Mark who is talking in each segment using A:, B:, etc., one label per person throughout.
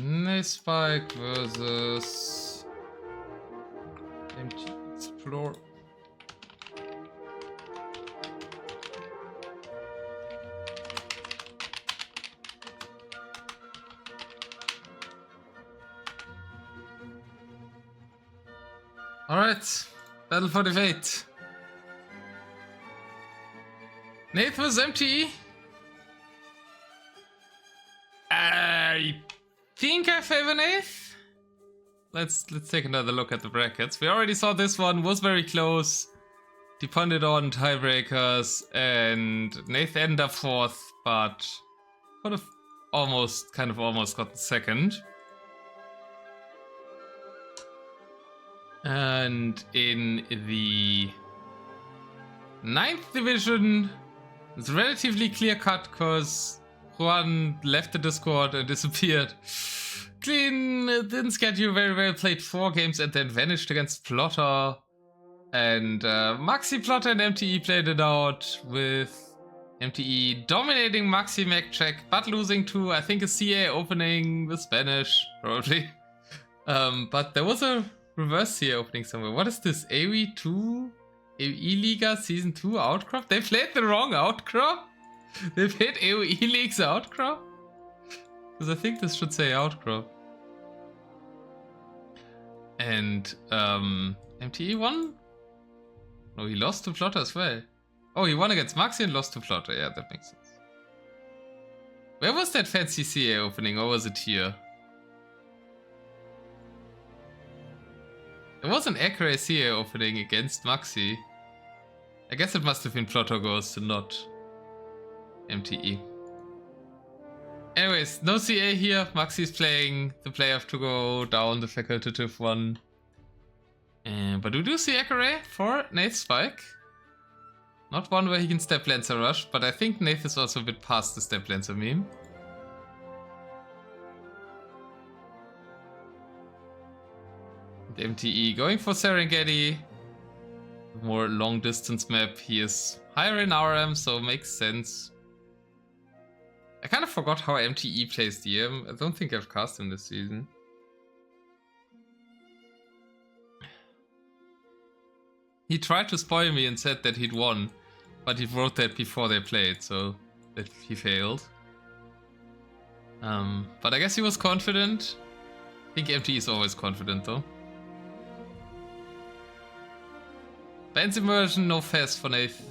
A: Nathespike versus MTExplore. Alright, battle for the fate. Nath vs MTE. I think I favor Nath. Let's take another look at the brackets. We already saw this one was very close. Depended on tiebreakers, and Nath ended up 4th, but could have almost gotten 2nd. And in the 9th division, it's relatively clear cut because Juan left the Discord and disappeared. Clean didn't schedule very well, played 4 games and then vanished against Plotter. And Maxi, Plotter and MTE played it out, with MTE dominating Maxi Mech check, but losing to, I think, a CA opening with Spanish, probably. But there was a reverse CA opening somewhere. What is this? AOE 2? AOE Liga Season 2 Outcrop? They played the wrong Outcrop? They played AOE League's Outcrop? Because I think this should say Outcrop. And MTE won? No, he lost to Plotter as well. Oh, he won against Maxi and lost to Plotter. Yeah, that makes sense. Where was that fancy CA opening, or was it here? There was an accurate CA opening against Maxi. I guess it must have been Plotter Ghost and not MTE. Anyways, no CA here. Maxi's playing the player to go down, the facultative one. But we do see accurate for Nathespike. Not one where he can step Lancer rush, but I think Nath is also a bit past the step Lancer meme. MTE going for Serengeti, more long distance map. He is higher in RM, so makes sense. I kind of forgot how MTE plays DM. I don't think I've cast him this season. He tried to spoil me and said that he'd won, but he wrote that before they played, so that he failed. But I guess he was confident. I think MTE is always confident though. Bands immersion, no fast for Nath.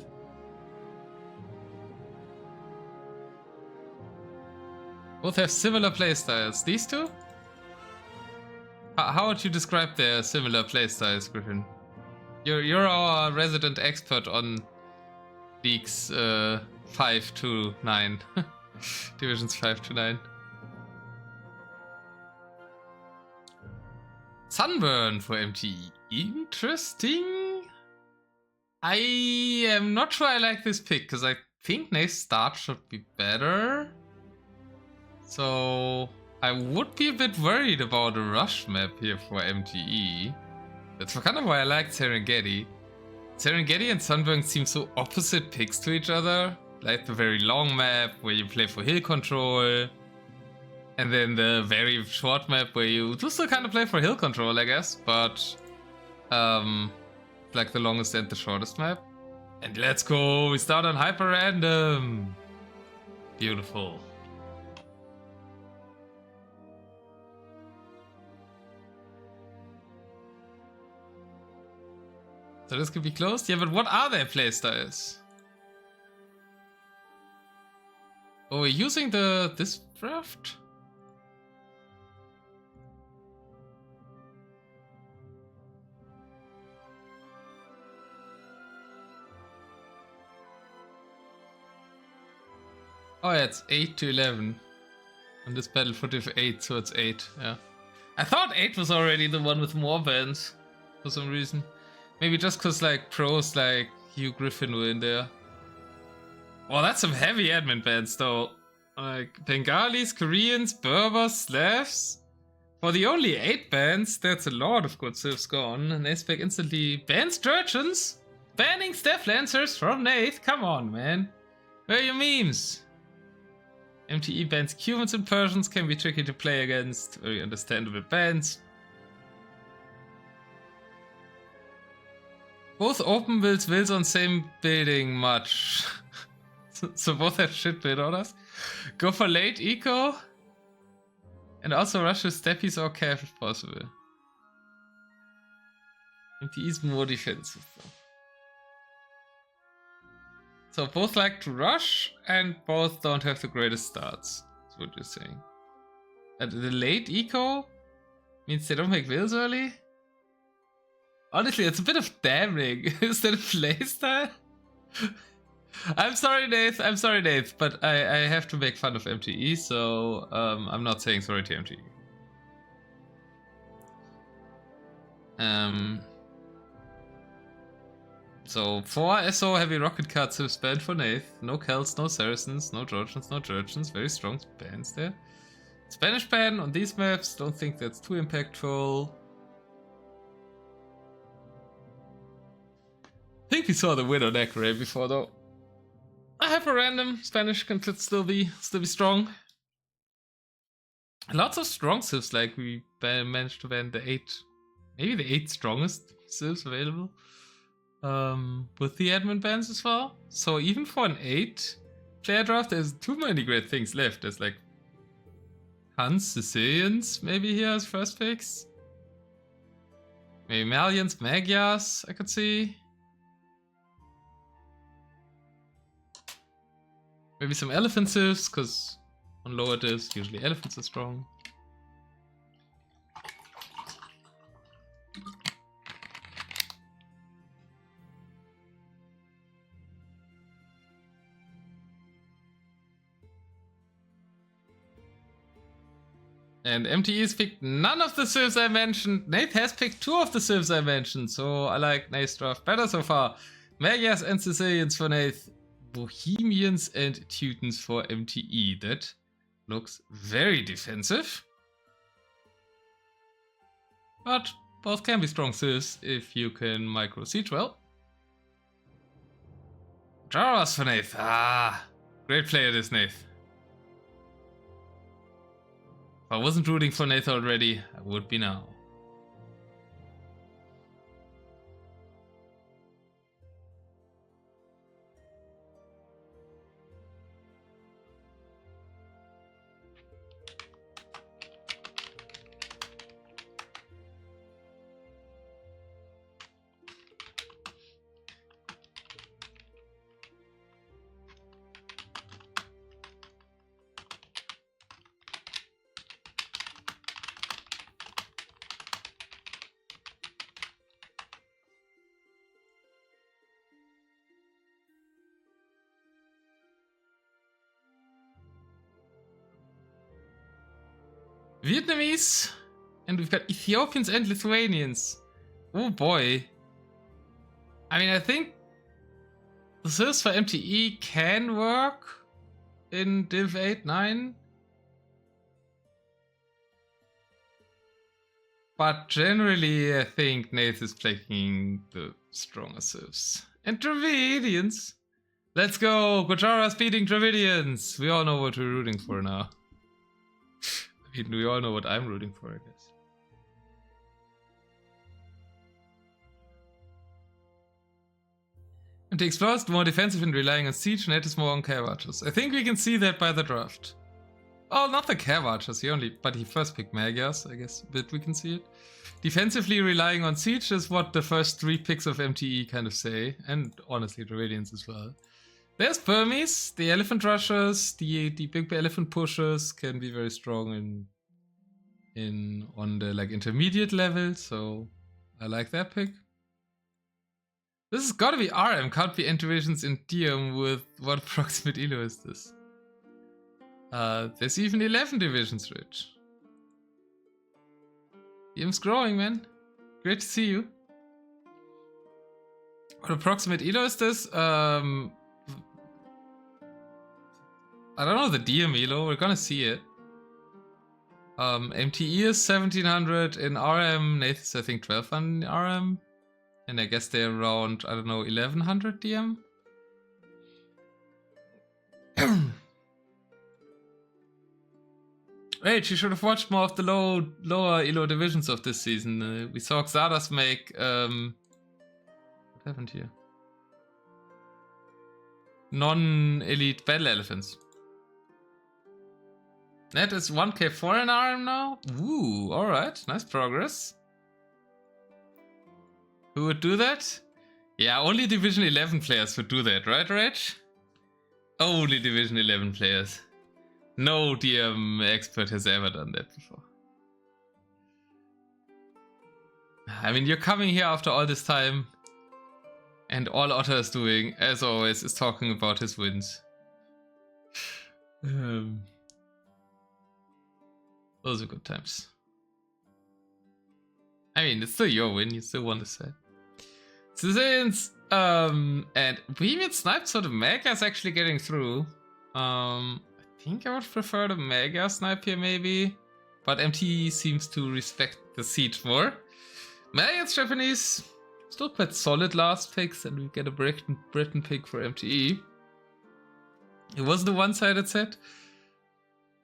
A: Both have similar playstyles. These two? How would you describe their similar playstyles, Griffin? You're our resident expert on leagues 5 to 9. Divisions 5 to 9. Sunburn for MTE. Interesting. I am not sure I like this pick, because I think Nath's start should be better. So I would be a bit worried about a rush map here for MTE. That's kind of why I liked Serengeti. Serengeti and Sunburn seem so opposite picks to each other. Like the very long map where you play for hill control. And then the very short map where you do still kind of play for hill control, I guess. But like the longest and the shortest map. And let's go, we start on hyper random. Beautiful. So this could be closed? Yeah, but what are their playstyles? Oh, we're using this draft? Oh yeah, it's 8 to 11. On this battle footage 8, so it's 8, yeah. I thought 8 was already the one with more bans, for some reason. Maybe just cause like pros like Hugh Griffin were in there. Oh, that's some heavy admin bans though. Like Bengalis, Koreans, Berbers, Slavs. For the only 8 bans, that's a lot of good civs gone. Nathespike instantly bans Sturgeons. Banning Steph Lancers from Nath. Come on, man. Where are your memes? MTE bans Cumans and Persians, can be tricky to play against. Very understandable bans. Both open builds on same building much. So both have shit build orders. Go for late eco. And also rush with steppies or cav if possible. MTE is more defensive though. So both like to rush and both don't have the greatest starts. That's what you're saying. And the late eco means they don't make wills early? Honestly, it's a bit of damning. Is that a playstyle? I'm sorry, Nath, but I have to make fun of MTE, so I'm not saying sorry to MTE. So 4 SO heavy rocket cards have banned for Nath. No Celts, no Saracens, no Georgians, no Georgians. Very strong bans there. Spanish ban on these maps, don't think that's too impactful. I think we saw the win on Acre before though. I have a random Spanish can still be strong. Lots of strong civs, like we managed to ban the 8, maybe the 8 strongest civs available. With the admin bans as well. So even for an 8 player draft, there's too many great things left. There's like Huns, Sicilians maybe here as first picks. Maybe Malians, Magyars I could see. Maybe some elephant civs, because on lower divs, usually elephants are strong. And MTE has picked none of the civs I mentioned. Nath has picked 2 of the civs I mentioned, so I like Nath's draft better so far. Magyars and Sicilians for Nath. Bohemians and Teutons for MTE. That looks very defensive. But both can be strong civs if you can micro siege well. Jaras for Nath. Ah, great player this Nath. If I wasn't rooting for Nath already, I would be now. Vietnamese, and we've got Ethiopians and Lithuanians. Oh boy. I mean, I think the civs for MTE can work in Div 8, 9. But generally, I think Nath is playing the stronger civs. And Dravidians. Let's go! Gojara's beating Dravidians! We all know what we're rooting for now. I mean, we all know what I'm rooting for, I guess. MTExplore is more defensive and relying on siege, Nath is more on care archers. I think we can see that by the draft. Oh, not the care archers, but he first picked Magyars, I guess, but we can see it. Defensively relying on siege is what the first 3 picks of MTE kind of say, and honestly Dravidians as well. There's Burmese, the elephant rushers, the big elephant pushers can be very strong on the like intermediate level, so I like that pick. This has gotta be RM, can't be Intuitions in TDM with what approximate elo is this? There's even 11 divisions rich. TDM's growing, man. Great to see you. What approximate elo is this? I don't know the DM elo, we're gonna see it. MTE is 1700 in RM, Nath is I think 1200 in RM. And I guess they're around, I don't know, 1100 DM? Wait, you should have watched more of the lower elo divisions of this season. We saw Xardas make what happened here? Non-elite battle elephants. That is 1k4 in RM now? Ooh, alright, nice progress. Who would do that? Yeah, only Division 11 players would do that, right, Reg? Only Division 11 players. No DM expert has ever done that before. I mean, you're coming here after all this time, and all Otter is doing, as always, is talking about his wins. Those are good times. I mean, it's still your win, you still won the set. Citizens, and we even sniped, so the Mega is actually getting through. I think I would prefer the Mega snipe here, maybe. But MTE seems to respect the siege more. Mega Japanese, still quite solid last picks, and we get a Britain pick for MTE. It wasn't a one-sided set.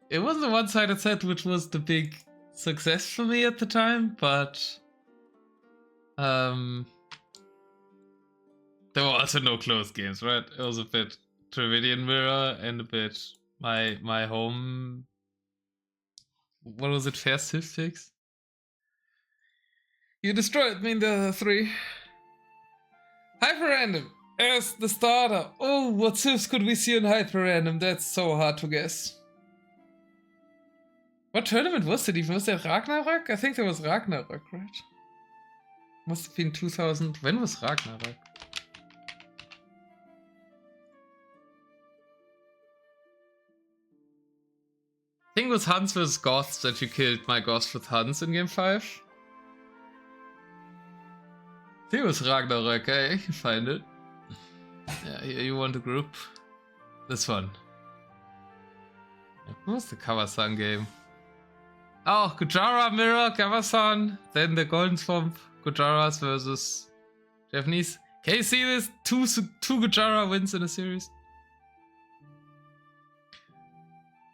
A: It wasn't a one-sided set, which was the big success for me at the time, but there were also no close games, right? It was a bit Dravidian Mirror and a bit my home. What was it? Fair Civ picks? You destroyed me in the 3. Hyper Random as the starter. Oh, what civs could we see on Hyper Random? That's so hard to guess. What tournament was it even? Was that Ragnarok? I think there was Ragnarok, right? Must have been 2000. When was Ragnarok? I think it was Hans vs. Goths that you killed my Goth with Hans in game 5. I think it was Ragnarok, I can find it. Yeah, here you want a group. This one. What was the Kawasan game? Oh, Gujara, Mirror, Kawasan. Then the Golden Swamp, Gujaras versus Japanese. Can you see this? Two Gujara wins in a series.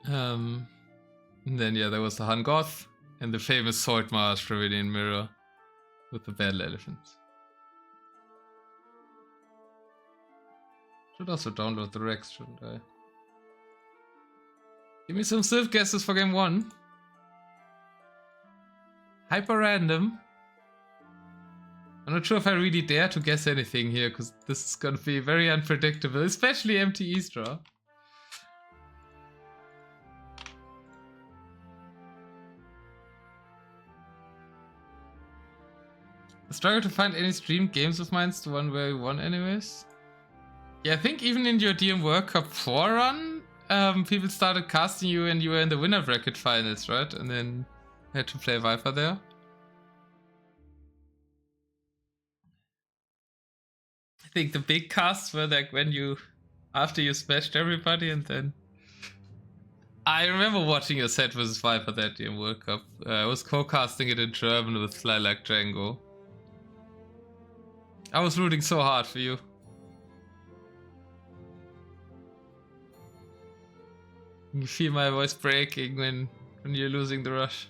A: And then yeah, there was the Han Goth and the famous Sword March Dravidian Mirror with the battle elephants. Should also download the Rex, shouldn't I? Give me some Civ guesses for game 1. Hyper random. I'm not sure if I really dare to guess anything here, because this is gonna be very unpredictable, especially MTE's draw. I struggle to find any streamed games of mine, the one where we won anyways. Yeah, I think even in your DM World Cup 4 run, people started casting you and you were in the winner bracket finals, right? And then had to play Viper there. I think the big casts were like when you, after you smashed everybody, and then I remember watching your set versus Viper that DM World Cup. I was co-casting it in German with Fly Like Django. I was rooting so hard for you. You feel my voice breaking when you're losing the rush.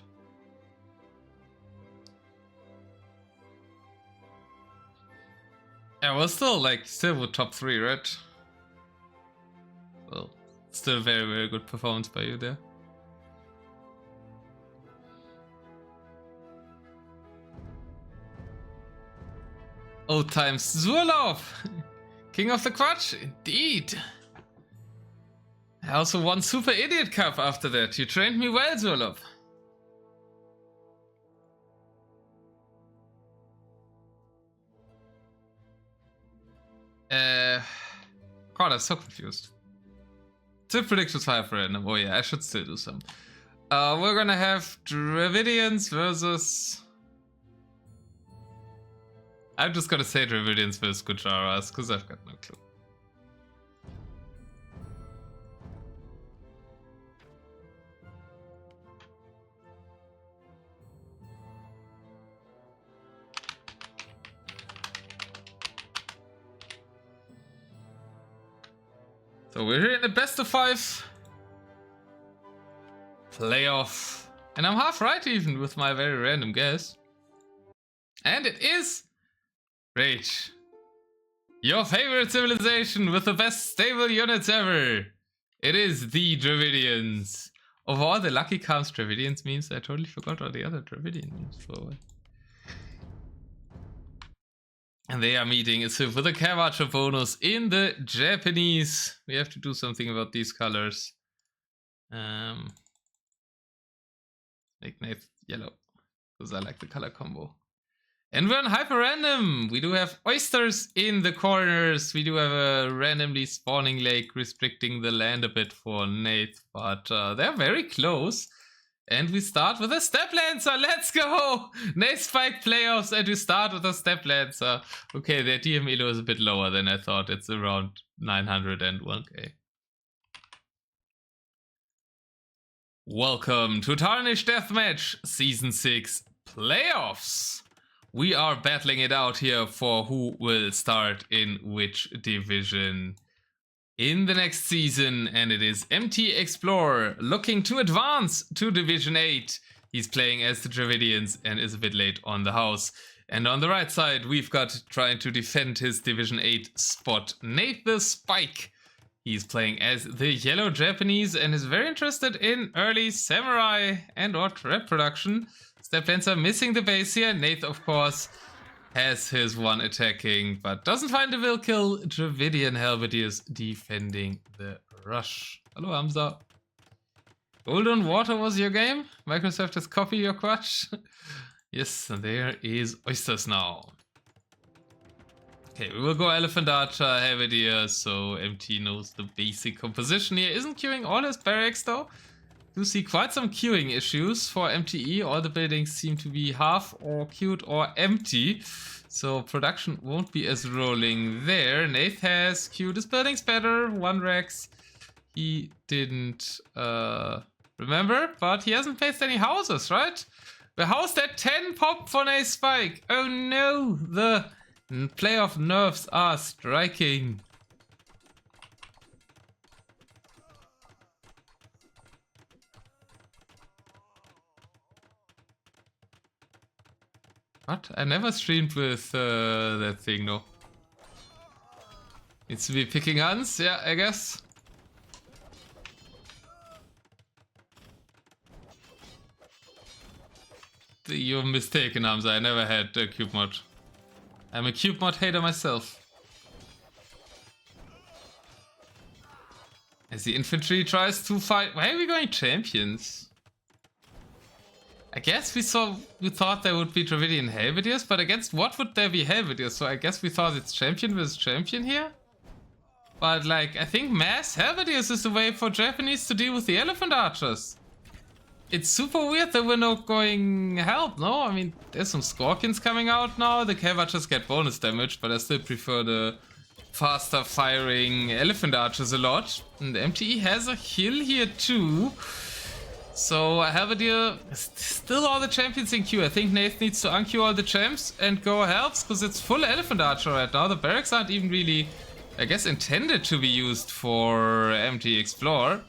A: Yeah, well, still with top 3, right? Well, still very, very good performance by you there. Old times, Zurlaub! King of the Quatsch, indeed. I also won Super Idiot Cup after that. You trained me well, Zurlaub. God, I'm so confused. Still predictions 5 random. Oh yeah, I should still do some. We're gonna have Dravidians versus... I'm just gonna say Dravidians versus Gujaras, because I've got no clue. So we're here in the best of 5. playoff. And I'm half right even with my very random guess. And it is Rage. Your favorite civilization with the best stable units ever. It is the Dravidians. Of all the Lucky Comes Dravidians memes, I totally forgot all the other Dravidian memes for a while. And they are meeting with a Cavacho bonus in the Japanese. We have to do something about these colors. Make Nath yellow, because I like the color combo. And we're on hyper random. We do have oysters in the corners. We do have a randomly spawning lake restricting the land a bit for Nath, but they're very close. And we start with a Step Lancer. Let's go! Nathespike playoffs, and we start with a Step Lancer. Okay, their TDM elo is a bit lower than I thought. It's around 901k. Welcome to Tarnished Deathmatch Season 6 Playoffs. We are battling it out here for who will start in which division in the next season, and it is MTExplore looking to advance to Division 8. He's playing as the Dravidians and is a bit late on the house. And on the right side, we've got trying to defend his Division 8 spot, Nathespike. He's playing as the yellow Japanese and is very interested in early samurai and or trap production. Step Lancer missing the base here. Nath, of course, has his one attacking, but doesn't find the will kill. Dravidian Halberdiers defending the rush. Hello, Hamza. Golden Water was your game? Microsoft has copied your quatch? Yes, and there is oysters now. Okay, we will go Elephant Archer, Halberdier, so MT knows the basic composition here. Isn't queuing all his barracks though? Do see quite some queuing issues for MTE. All the buildings seem to be half or queued or empty, so production won't be as rolling there. Nath has queued his buildings better. One Rex he didn't remember, but he hasn't placed any houses, right? The house that 10 pop for Nathespike. Oh no, the playoff nerves are striking. What? I never streamed with that thing, no. Needs to be picking Hans, yeah, I guess. You're mistaken, Hamza. I never had a cube mod. I'm a cube mod hater myself. As the infantry tries to fight. Why are we going champions? I guess we thought there would be Dravidian Halberdiers, but against what would there be Halberdiers? So I guess we thought it's champion versus champion here. But like, I think mass Halberdiers is the way for Japanese to deal with the Elephant Archers. It's super weird that we're not going help, no? I mean, there's some Scorpions coming out now. The Cav Archers get bonus damage, but I still prefer the faster firing Elephant Archers a lot. And MTE has a heal here too. So Halberdier, still all the champions in queue. I think Nath needs to unqueue all the champs and go helps, because it's full Elephant Archer right now. The barracks aren't even really, I guess, intended to be used for MTExplore.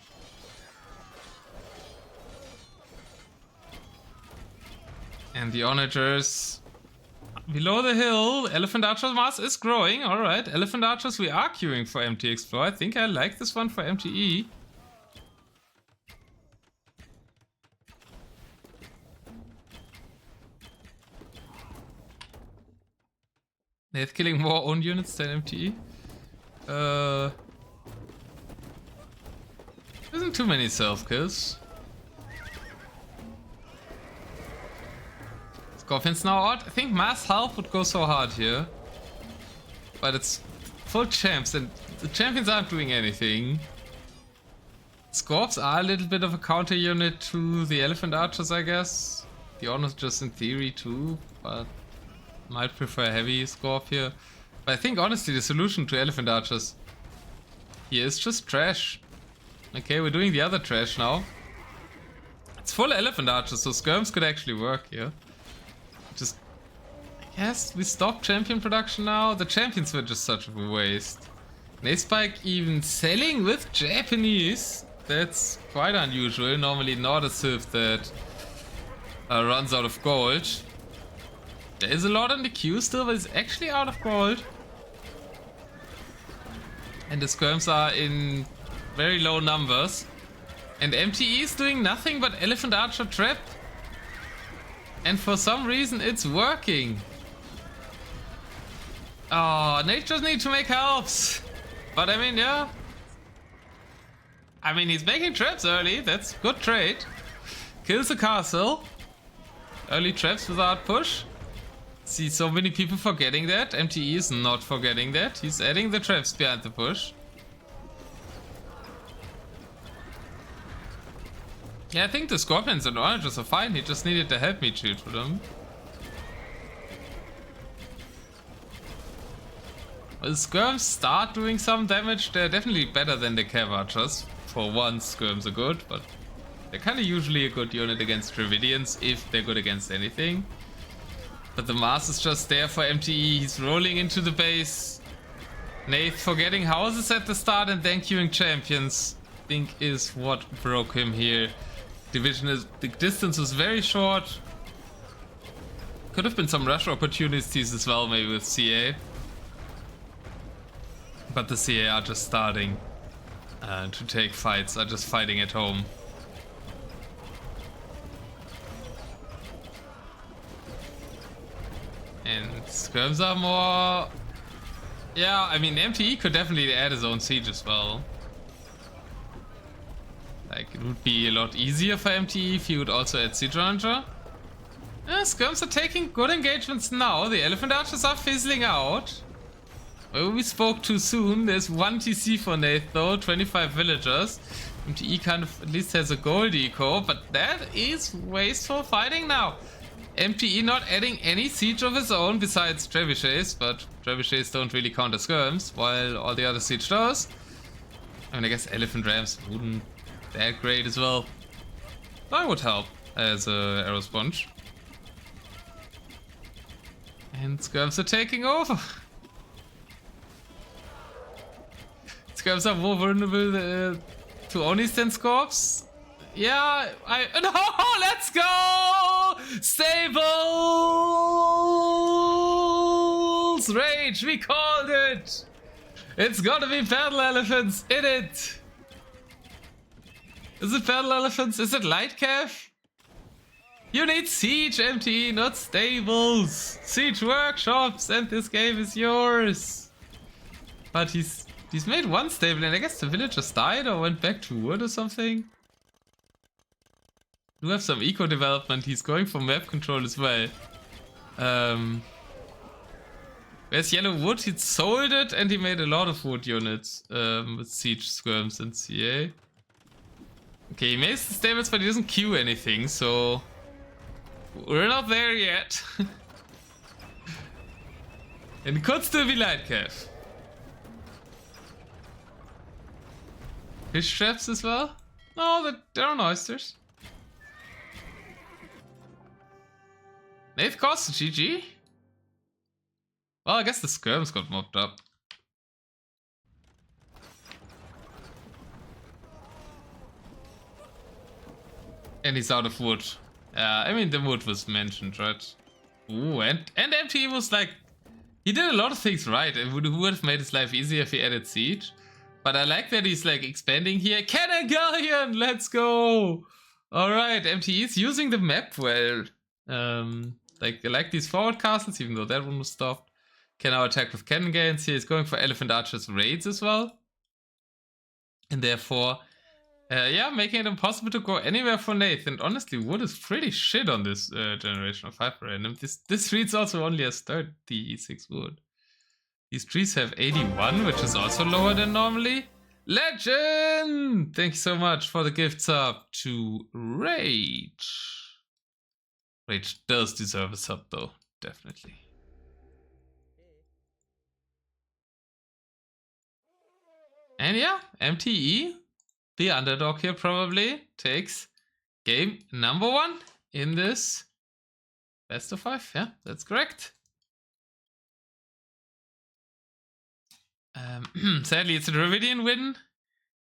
A: And the onagers below the hill. Elephant Archer's mass is growing. Alright, Elephant Archers we are queuing for MTExplore. I think I like this one for MTE. They're killing more own units than MTE. Isn't too many self-kills. Scorpions now out. I think mass health would go so hard here. But it's full champs and the champions aren't doing anything. Scorps are a little bit of a counter unit to the Elephant Archers, I guess. The Honors just in theory too, but might prefer a heavy Scorp here. But I think honestly the solution to Elephant Archers here is just trash. Okay, we're doing the other trash now. It's full Elephant Archers, so skirms could actually work here. Just, I guess we stopped champion production now. The champions were just such a waste. Nathespike even selling with Japanese. That's quite unusual. Normally not a Civ that runs out of gold. There is a lot in the queue still, but it's actually out of gold. And the skirms are in very low numbers. And MTE is doing nothing but Elephant Archer Trap. And for some reason it's working. Oh, Nate just needs to make helps. But I mean, yeah. I mean, he's making traps early. That's good trade. Kills the castle. Early traps without push. See so many people forgetting that. MTE is not forgetting that. He's adding the traps behind the push. Yeah, I think the Scorpions and Oranges are fine. He just needed the help me shield for them. Well, the skirms start doing some damage. They're definitely better than the Cav Archers. For once, skirms are good, but they're kind of usually a good unit against Dravidians if they're good against anything. But the Mars is just there for MTE. He's rolling into the base. Nath forgetting houses at the start and then queuing champions, I think, is what broke him here. Division is, the distance was very short. Could have been some rush opportunities as well, maybe with CA. But the CA are just starting to take fights, are just fighting at home. And skirms are more... Yeah, I mean, MTE could definitely add his own siege as well. Like, it would be a lot easier for MTE if he would also add Siege Ranger. Skirms are taking good engagements now. The Elephant Archers are fizzling out. Well, we spoke too soon. There's 1 TC for Nath though, 25 villagers. MTE kind of at least has a gold eco, but that is wasteful fighting now. MTE not adding any siege of his own besides trebuchets, but trebuchets don't really count as skirms, while all the other siege does. I mean, I guess elephant rams wouldn't that great as well. That would help as a arrow sponge. And skirms are taking over. Skirms are more vulnerable to Onis than Scorps. Yeah, no, let's go! Stables! Rage, we called it! It's gotta be battle elephants in it! Is it battle elephants? Is it light cav? You need siege, MTE, not stables! Siege workshops, and this game is yours! But he's made one stable, and I guess the villagers died or went back to wood or something. Do have some eco development. He's going for map control as well. Where's yellow wood? He sold it and he made a lot of wood units with siege skirms and CA. Okay, he makes the stables, but he doesn't queue anything, so we're not there yet. And it could still be light cav. Fish traps as well? No, there are oysters. Nath cost GG? Well, I guess the skirms got mopped up. And he's out of wood. Yeah, I mean, the wood was mentioned, right? Ooh, and MTE was like... He did a lot of things right. It would have made his life easier if he added siege. But I like that he's like expanding here. Cannon Galleon, let's go! Alright, MTE is using the map well. I like these forward castles, even though that one was stopped. Can now attack with cannon galleons here. He's going for Elephant Archers raids as well. And therefore, yeah, making it impossible to go anywhere for Nath. And honestly, wood is pretty shit on this generation of hyper random. This reads also only as 36 wood. These trees have 81, which is also lower than normally. Legend! Thank you so much for the gift sub to Rage. Rage does deserve a sub though, definitely. And yeah, MTE, the underdog here probably, takes game number 1 in this best of 5. Yeah, that's correct. Sadly, it's a Dravidian win.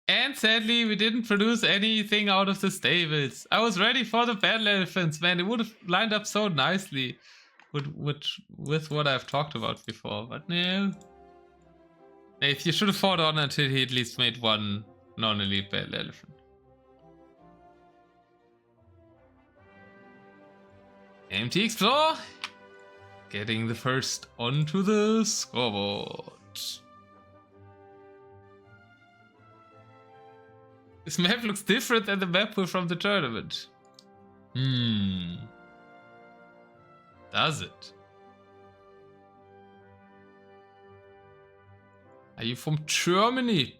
A: And sadly, we didn't produce anything out of the stables. I was ready for the battle elephants, man. It would have lined up so nicely with what I've talked about before, but no. If you should have fought on until he at least made one non-elite battle elephant. MTExplore getting the first onto the scoreboard. This map looks different than the map from the tournament. Does it? Are you from Germany?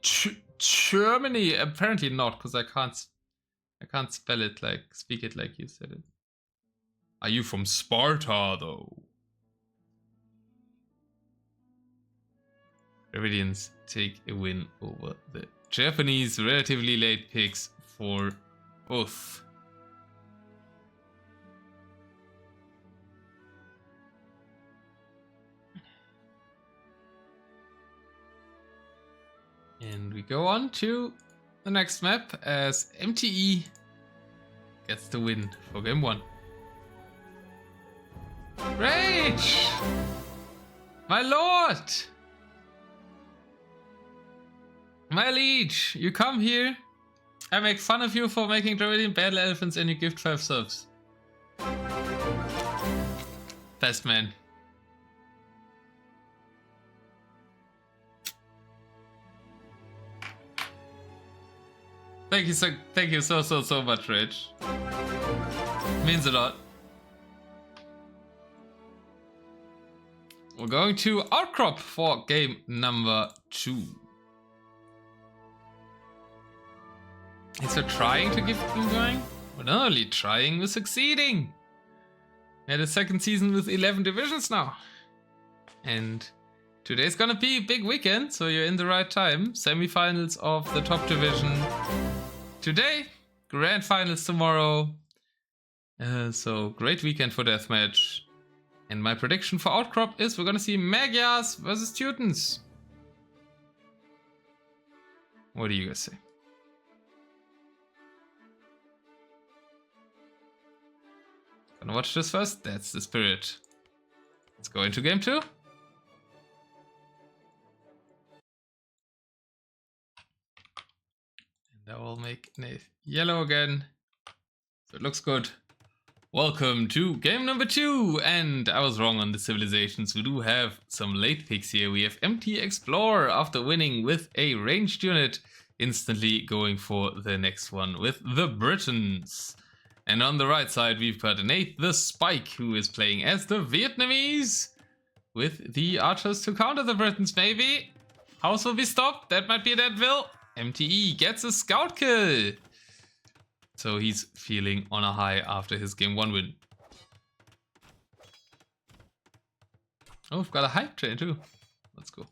A: Germany? Apparently not, because I can't spell it speak it like you said it. Are you from Sparta though? Dravidians take a win over the Japanese, relatively late picks for both. And we go on to the next map as MTE gets the win for game 1. Rage! My lord! My liege, you come here, I make fun of you for making Dravidian battle elephants and you gift 5 subs. Best man. Thank you so much, Rage. Means a lot. We're going to Outcrop for game number 2. Is we're trying to get him going? We're not only trying, we're succeeding. We had a second season with 11 divisions now. And today's gonna be a big weekend, so you're in the right time. Semi-finals of the top division today, grand finals tomorrow. So great weekend for Deathmatch. And my prediction for Outcrop is we're gonna see Magyars versus Teutons. What do you guys say? Gonna watch this first? That's the spirit. Let's go into game 2. And I will make Nath yellow again. So it looks good. Welcome to game number 2. And I was wrong on the civilizations. We do have some late picks here. We have MTExplore after winning with a ranged unit, instantly going for the next one with the Britons. And on the right side, we've got Nathespike, who is playing as the Vietnamese, with the archers to counter the Britons, maybe. House will be stopped. That might be a dead will. MTE gets a scout kill. So he's feeling on a high after his game 1 win. Oh, we've got a hype train too. Let's go.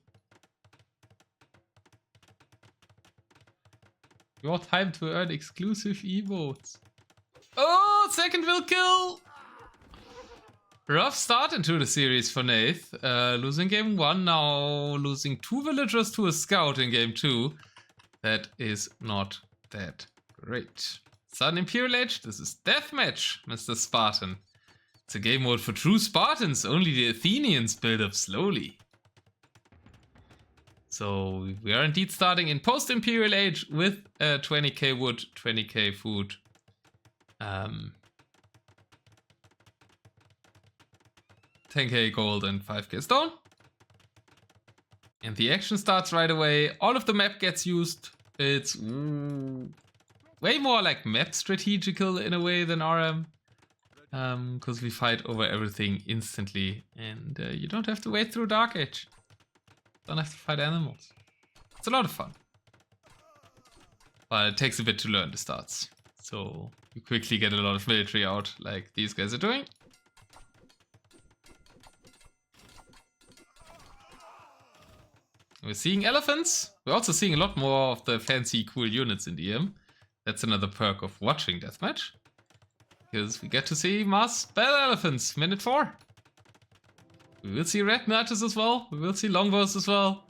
A: Your time to earn exclusive emotes. Oh, second will kill! Rough start into the series for Nath. Losing game 1, now losing 2 villagers to a scout in game 2. That is not that great. Sudden Imperial Age, this is Deathmatch, Mr. Spartan. It's a game mode for true Spartans, only the Athenians build up slowly. So we are indeed starting in post-Imperial Age with 20k wood, 20k food. 10k gold and 5k stone. And the action starts right away. All of the map gets used. It's way more like map strategical in a way than RM. Because we fight over everything instantly. And you don't have to wait through Dark Age. Don't have to fight animals. It's a lot of fun. But it takes a bit to learn the stats. So you quickly get a lot of military out, like these guys are doing. We're seeing elephants. We're also seeing a lot more of the fancy, cool units in DM. That's another perk of watching Deathmatch. Because we get to see mass battle elephants, minute 4. We will see red knights as well. We will see longbows as well.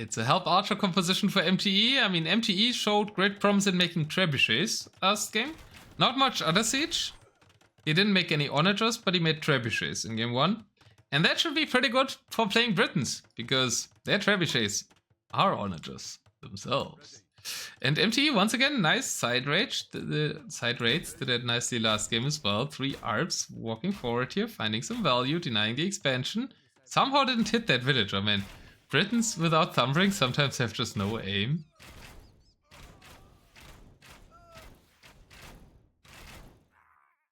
A: It's a help archer composition for MTE. I mean, MTE showed great promise in making trebuchets last game. Not much other siege. He didn't make any onagers, but he made trebuchets in game 1. And that should be pretty good for playing Britons, because their trebuchets are onagers themselves. And MTE, once again, nice side rage. The side raids did that nicely last game as well. 3 ARPs walking forward here, finding some value, denying the expansion. Somehow didn't hit that villager, man. Britons without thumbring sometimes have just no aim.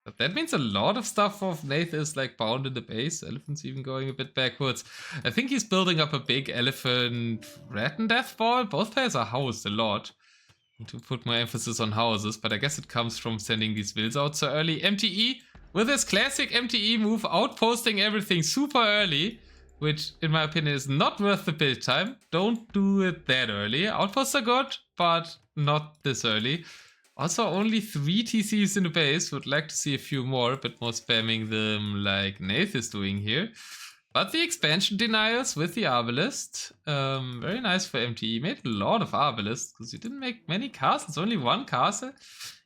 A: But that means a lot of stuff of Nath is like bound in the base. Elephant's even going a bit backwards. I think he's building up a big elephant rat and death ball. Both players are housed a lot. Need to put more emphasis on houses, but I guess it comes from sending these wills out so early. MTE with his classic MTE move, outposting everything super early, which in my opinion is not worth the build time. Don't do it that early. Outposts are good, but not this early. Also, only 3 TCs in the base. Would like to see a few more, a bit more spamming them like Nath is doing here. But the expansion denials with the Arbalist. Very nice for MTE. Made a lot of Arbalists because he didn't make many castles, only 1 castle.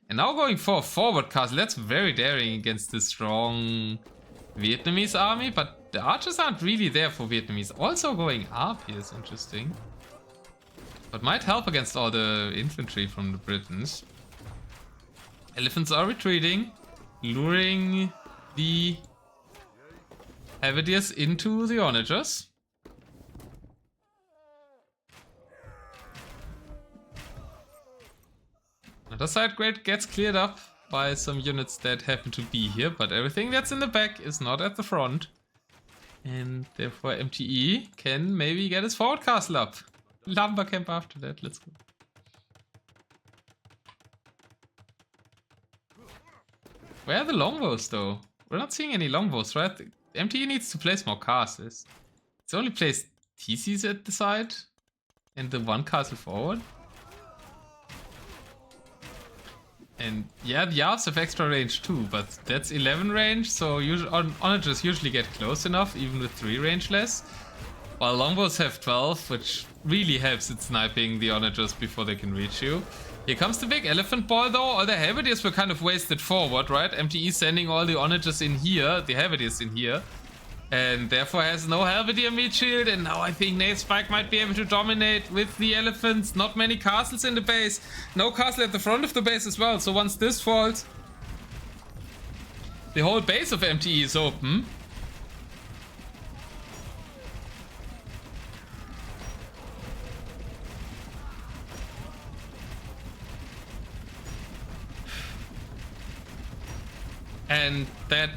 A: And now going for a forward castle. That's very daring against this strong Vietnamese army, but the archers aren't really there for Vietnamese. Also going up here is interesting. But might help against all the infantry from the Britons. Elephants are retreating, luring the Havadiers into the onagers. Another side grade gets cleared up by some units that happen to be here, but everything that's in the back is not at the front. And therefore MTE can maybe get his forward castle up. Lumber camp after that, let's go. Where are the longbows though? We're not seeing any longbows, right? MTE needs to place more castles. It's only placed TCs at the side and the 1 castle forward. And yeah, the Yards have extra range too, but that's 11 range, so onagers usually get close enough, even with 3 range less. While longbows have 12, which really helps at sniping the onagers before they can reach you. Here comes the big elephant ball though. All the Havadiers were kind of wasted forward, right? MTE sending all the onagers in here, the Havadiers in here. And therefore has no Halberdier meat shield. And now I think Nathespike might be able to dominate with the elephants. Not many castles in the base. No castle at the front of the base as well. So once this falls, the whole base of MTE is open. And that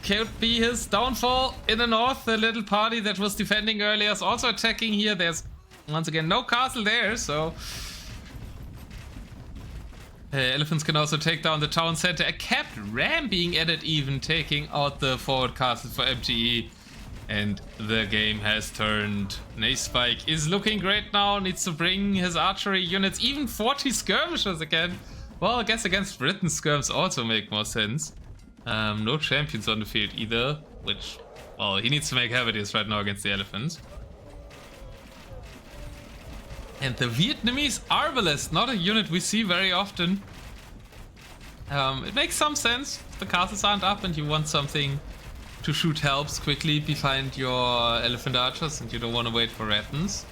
A: could be his downfall in the north. The little party that was defending earlier is also attacking here. There's once again no castle there, so elephants can also take down the town center. A capped ram being added, even taking out the forward castle for MTE. And the game has turned. Nathespike is looking great now. Needs to bring his archery units, even 40 skirmishers again. Well, I guess against Britain skirms also make more sense. No champions on the field either, which, well, he needs to make Havadiers right now against the elephants. And the Vietnamese Arbalist, not a unit we see very often. It makes some sense. The castles aren't up and you want something to shoot helps quickly behind your elephant archers and you don't want to wait for Rattans.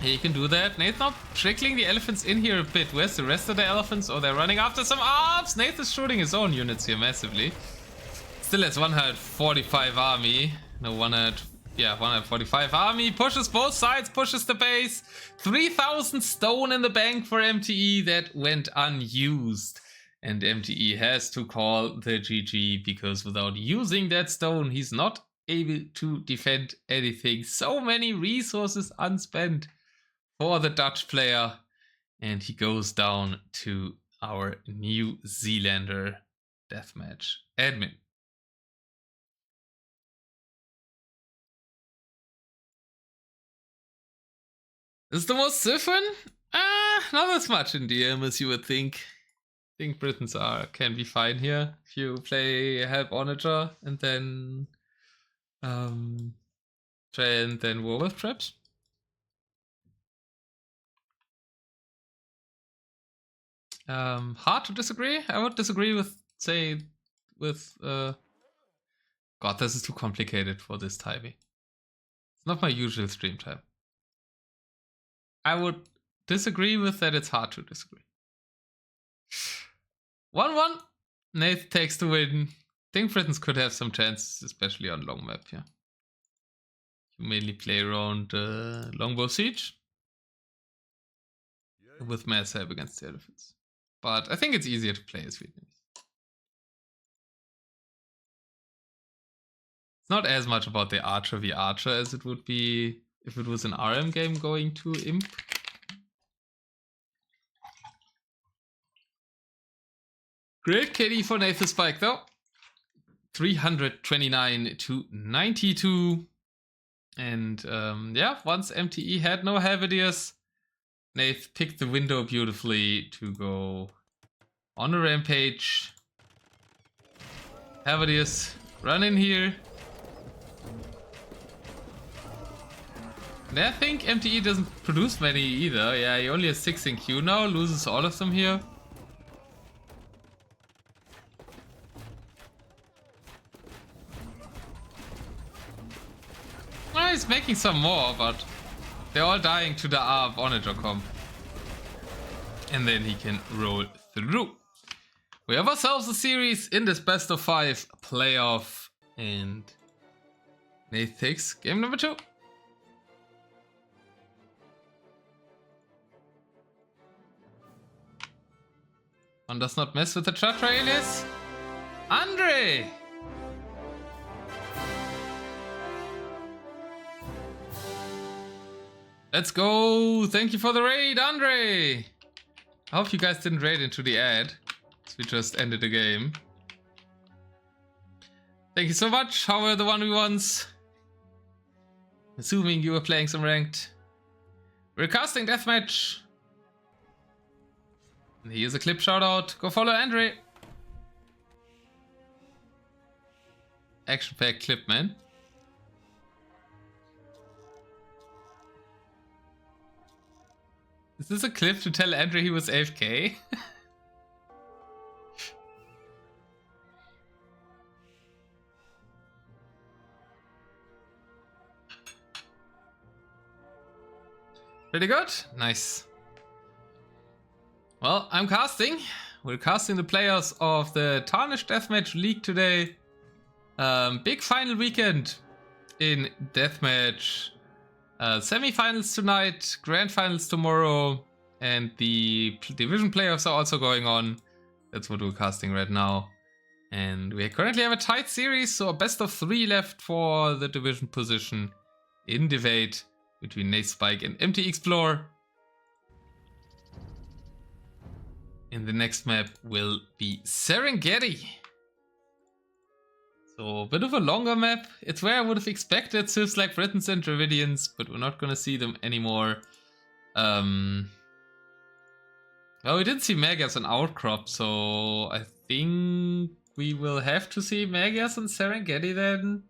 A: Yeah, you can do that. Nath now trickling the elephants in here a bit. Where's the rest of the elephants? Oh, they're running after some arms. Nath is shooting his own units here massively. Still has 145 army. No, 145 army. Pushes both sides, pushes the base. 3,000 stone in the bank for MTE that went unused. And MTE has to call the GG because without using that stone, he's not able to defend anything. So many resources unspent for the Dutch player, and he goes down to our New Zealander Deathmatch admin. Is the most Siphon? Not as much in DM as you would think. I think Britons can be fine here if you play Help Onager and then War with Traps. Hard to disagree. I would disagree with, say, with... God, this is too complicated for this timing. It's not my usual stream time. I would disagree with that it's hard to disagree. 1-1. Nath takes the win. I think Britons could have some chances, especially on long map, yeah. You mainly play around Longbow Siege with mass help against the elephants. But I think it's easier to play as Vietnamese. It's not as much about the Archer v Archer as it would be if it was an RM game going to Imp. Great KD for Nathespike though. 329 to 92. And yeah, once MTE had no Halberdiers, Nath picked the window beautifully to go on a rampage. Halberdiers run in here. And I think MTE doesn't produce many either. Yeah, he only has 6 in queue now, loses all of them here. Well, he's making some more, but they're all dying to the R of Onager.com. And then he can roll through. We have ourselves a series in this best of 5 playoff. And Nath takes game number 2. One does not mess with the chat trailers. Andre! Let's go! Thank you for the raid, Andre! I hope you guys didn't raid into the ad, as we just ended the game. Thank you so much. How were the 1v1s? Assuming you were playing some ranked. We're casting Deathmatch. And here's a clip shout out. Go follow Andre. Action pack clip, man. Is this a clip to tell Andre he was AFK? Pretty good. Nice. Well, I'm casting. We're casting the players of the Tarnished Deathmatch League today. Big final weekend in Deathmatch. Semi-finals tonight, grand finals tomorrow, and the division playoffs are also going on. That's what we're casting right now. And we currently have a tight series, so a best of 3 left for the division position in debate between Nathespike and MTExplore. And the next map will be Serengeti. So a bit of a longer map. It's where I would have expected Swiss like Britons and Dravidians, but we're not gonna see them anymore. Well, we didn't see Magias on Outcrop, so I think we will have to see Magias on Serengeti then.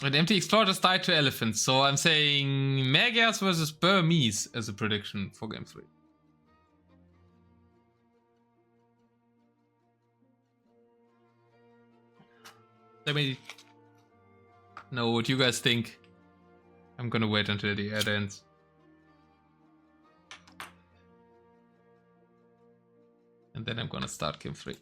A: And MTExplore just died to elephants, so I'm saying Magias versus Burmese as a prediction for game 3. Let me know what you guys think. I'm gonna wait until the ad ends. And then I'm gonna start game 3.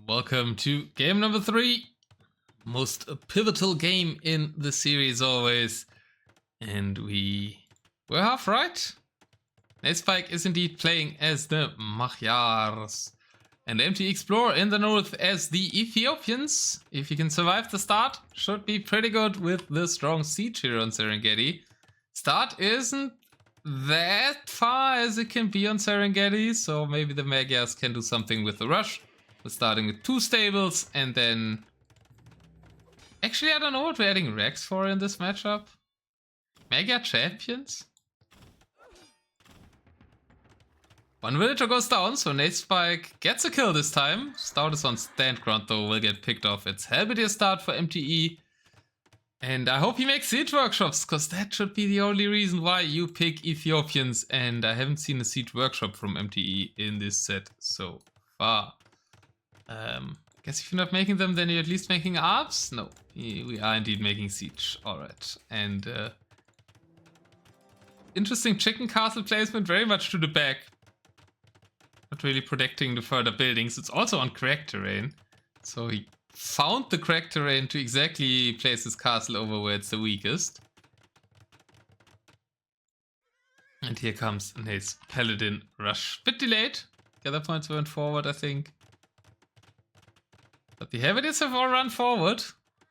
A: Welcome to game number 3. Most pivotal game in the series always. And we were half right. Nathespike is indeed playing as the Magyars. And MTExplore in the north as the Ethiopians. If you can survive the start, should be pretty good with the strong siege here on Serengeti. Start isn't that far as it can be on Serengeti, so maybe the Magyars can do something with the rush. We're starting with 2 stables and then Actually, I don't know what we're adding Rex for in this matchup. Mega Champions? One villager goes down, so Nathespike gets a kill this time. Stout is on stand ground though, will get picked off. It's Halberdier start for MTE. And I hope he makes siege workshops, because that should be the only reason why you pick Ethiopians. And I haven't seen a siege workshop from MTE in this set so far. Guess if you're not making them, then you're at least making arms? No, we are indeed making siege. Alright, and interesting chicken castle placement, very much to the back. Not really protecting the further buildings. It's also on cracked terrain. So he found the cracked terrain to exactly place his castle over where it's the weakest. And here comes his paladin rush. Bit delayed. Gather points went forward, I think. But the Halberdiers have all run forward.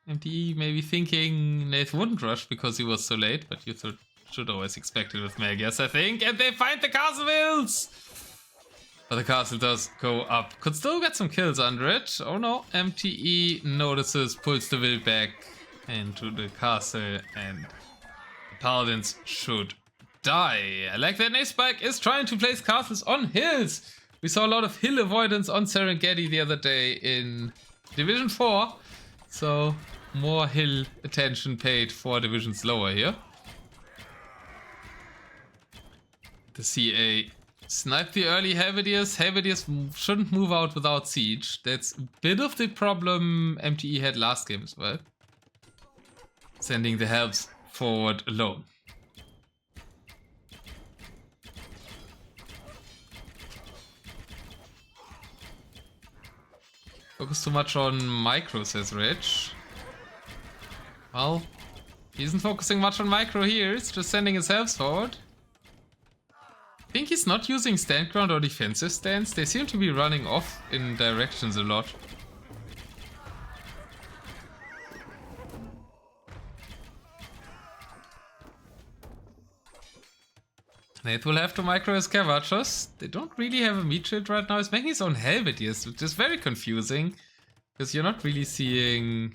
A: MTE maybe thinking Nath wouldn't rush because he was so late, but you should always expect it with Magias, I think. And they find the castle wills! But the castle does go up. Could still get some kills under it. Oh no, MTE notices, pulls the will back into the castle, and the paladins should die. I like that Nathespike is trying to place castles on hills. We saw a lot of hill avoidance on Serengeti the other day in Division 4. So more hill attention paid for divisions lower here. The CA sniped the early Halberdiers. Halberdiers shouldn't move out without siege. That's a bit of the problem MTE had last game as well. Sending the helps forward alone. Focus too much on micro, says Rich. Well, he isn't focusing much on micro here. He's just sending his helps forward. I think he's not using stand ground or defensive stance. They seem to be running off in directions a lot. Nath will have to micro his Cavachos. They don't really have a meat shield right now. He's making his own Halberdiers, which is very confusing. Because you're not really seeing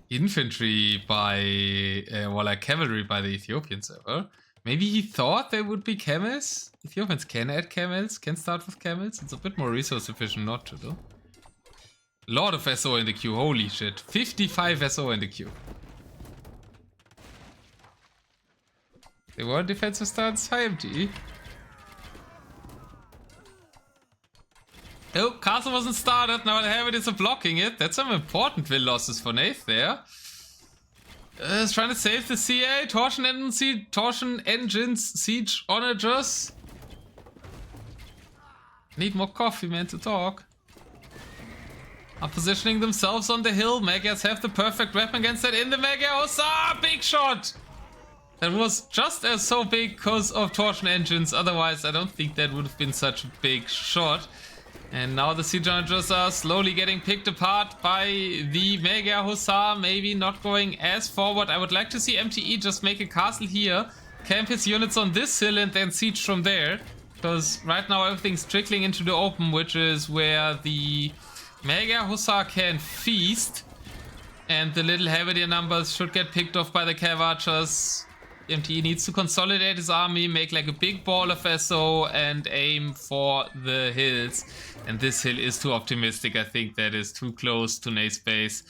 A: infantry by, like cavalry by the Ethiopian server. Maybe he thought they would be camels. Ethiopians can add camels, can start with camels. It's a bit more resource efficient not to though. Lot of SO in the queue, holy shit. 55 SO in the queue. They were defensive stance, high MTE. Oh, castle wasn't started, now the Halberdiers are blocking it. That's some important will losses for Nath there. He's trying to save the CA, Torsion Engines, Siege Onagers. Need more coffee, man, to talk. Are positioning themselves on the hill. Magias have the perfect weapon against that in the Mega Hussar! Big shot! That was just as so big because of Torsion Engines. Otherwise, I don't think that would have been such a big shot. And now the Siege Onagers are slowly getting picked apart by the Mega Hussar. Maybe not going as forward. I would like to see MTE just make a castle here. Camp his units on this hill and then siege from there. Because right now everything's trickling into the open, which is where the Mega Hussar can feast. And the little Halberdier numbers should get picked off by the Cav Archers. MTE needs to consolidate his army, make like a big ball of SO and aim for the hills. And this hill is too optimistic. I think that is too close to Nath's base.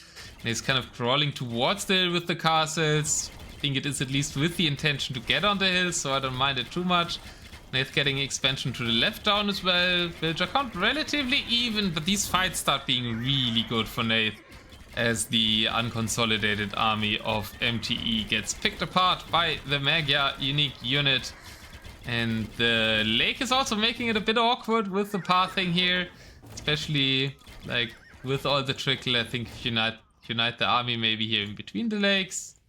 A: Nath's kind of crawling towards the hill with the castles. I think it is at least with the intention to get on the hill, so I don't mind it too much. Nath getting expansion to the left down as well. Villager count relatively even, but these fights start being really good for Nath as the unconsolidated army of MTE gets picked apart by the Magyar unique unit. And the lake is also making it a bit awkward with the pathing here, especially like with all the trickle. I think if unite the army maybe here in between the lakes.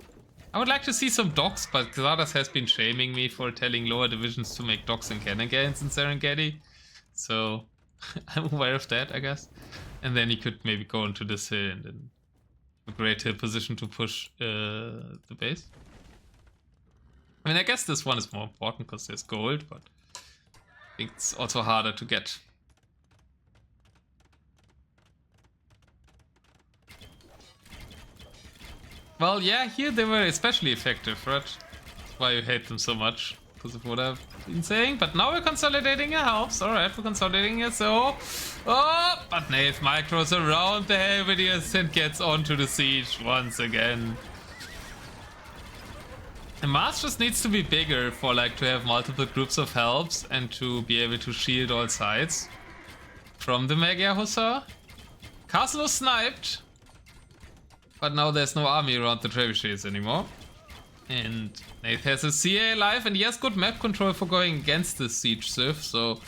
A: I would like to see some docks, but Xardas has been shaming me for telling lower divisions to make docks and cannon gains in Serengeti, so I'm aware of that, I guess. And then he could maybe go into this hill and then a great hill position to push the base. I mean, I guess this one is more important because there's gold, but I think it's also harder to get. Well, yeah, here they were especially effective, right? That's why you hate them so much. Because of what I've been saying. But now we're consolidating, it helps. Alright, we're consolidating it, so... Oh! But Nath micros around the Helvetius and gets onto the siege once again. The Mars just needs to be bigger for like to have multiple groups of helps and to be able to shield all sides from the Magyar Hussar. Castle was sniped, but now there's no army around the trebuchets anymore. And Nath has a CA alive and he has good map control for going against the siege civ, so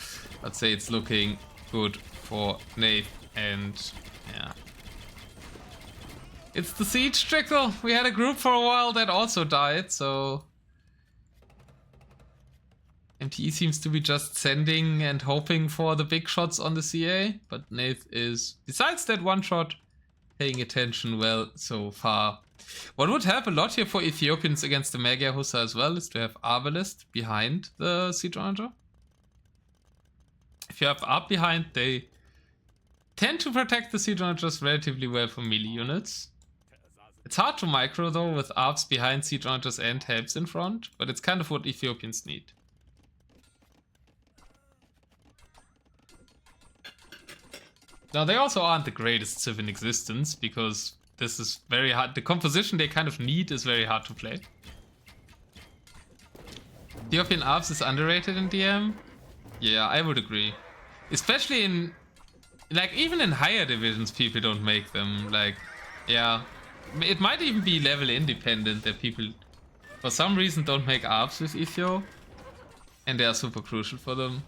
A: I'd say it's looking good for Nath. And yeah, it's the siege trickle. We had a group for a while that also died, so MTE seems to be just sending and hoping for the big shots on the CA, but Nath is, besides that one shot, paying attention well so far. What would help a lot here for Ethiopians against the Magyar Hussar as well is to have Arbalest behind the Siege Ranger. If you have Arb behind, they tend to protect the Siege Rangers relatively well from melee units. It's hard to micro though with Arbs behind Siege Rangers and helps in front, but it's kind of what Ethiopians need. Now they also aren't the greatest civ in existence because this is very hard. The composition they kind of need is very hard to play. Ethiopian Arbs is underrated in DM? Yeah, I would agree. Especially in, like, even in higher divisions people don't make them. Like, yeah. It might even be level independent that people for some reason don't make Arbs with Ethio. And they are super crucial for them.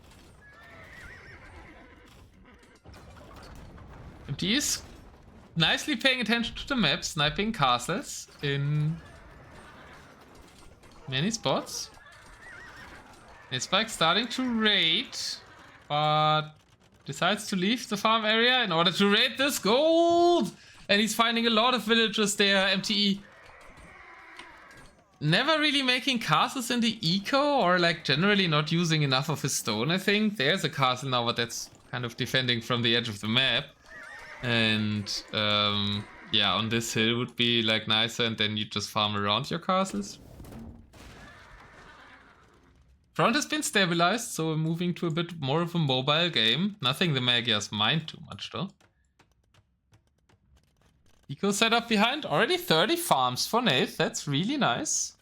A: MTE is nicely paying attention to the map, sniping castles in many spots. Nathespike starting to raid, but decides to leave the farm area in order to raid this gold. And he's finding a lot of villagers there. MTE never really making castles in the eco, or like generally not using enough of his stone, I think. There's a castle now, but that's kind of defending from the edge of the map. And yeah, on this hill would be like nicer, and then you just farm around your castles. Front has been stabilized, so we're moving to a bit more of a mobile game. Nothing the Magyars mind too much though. Eco setup behind, already 30 farms for Nath, that's really nice.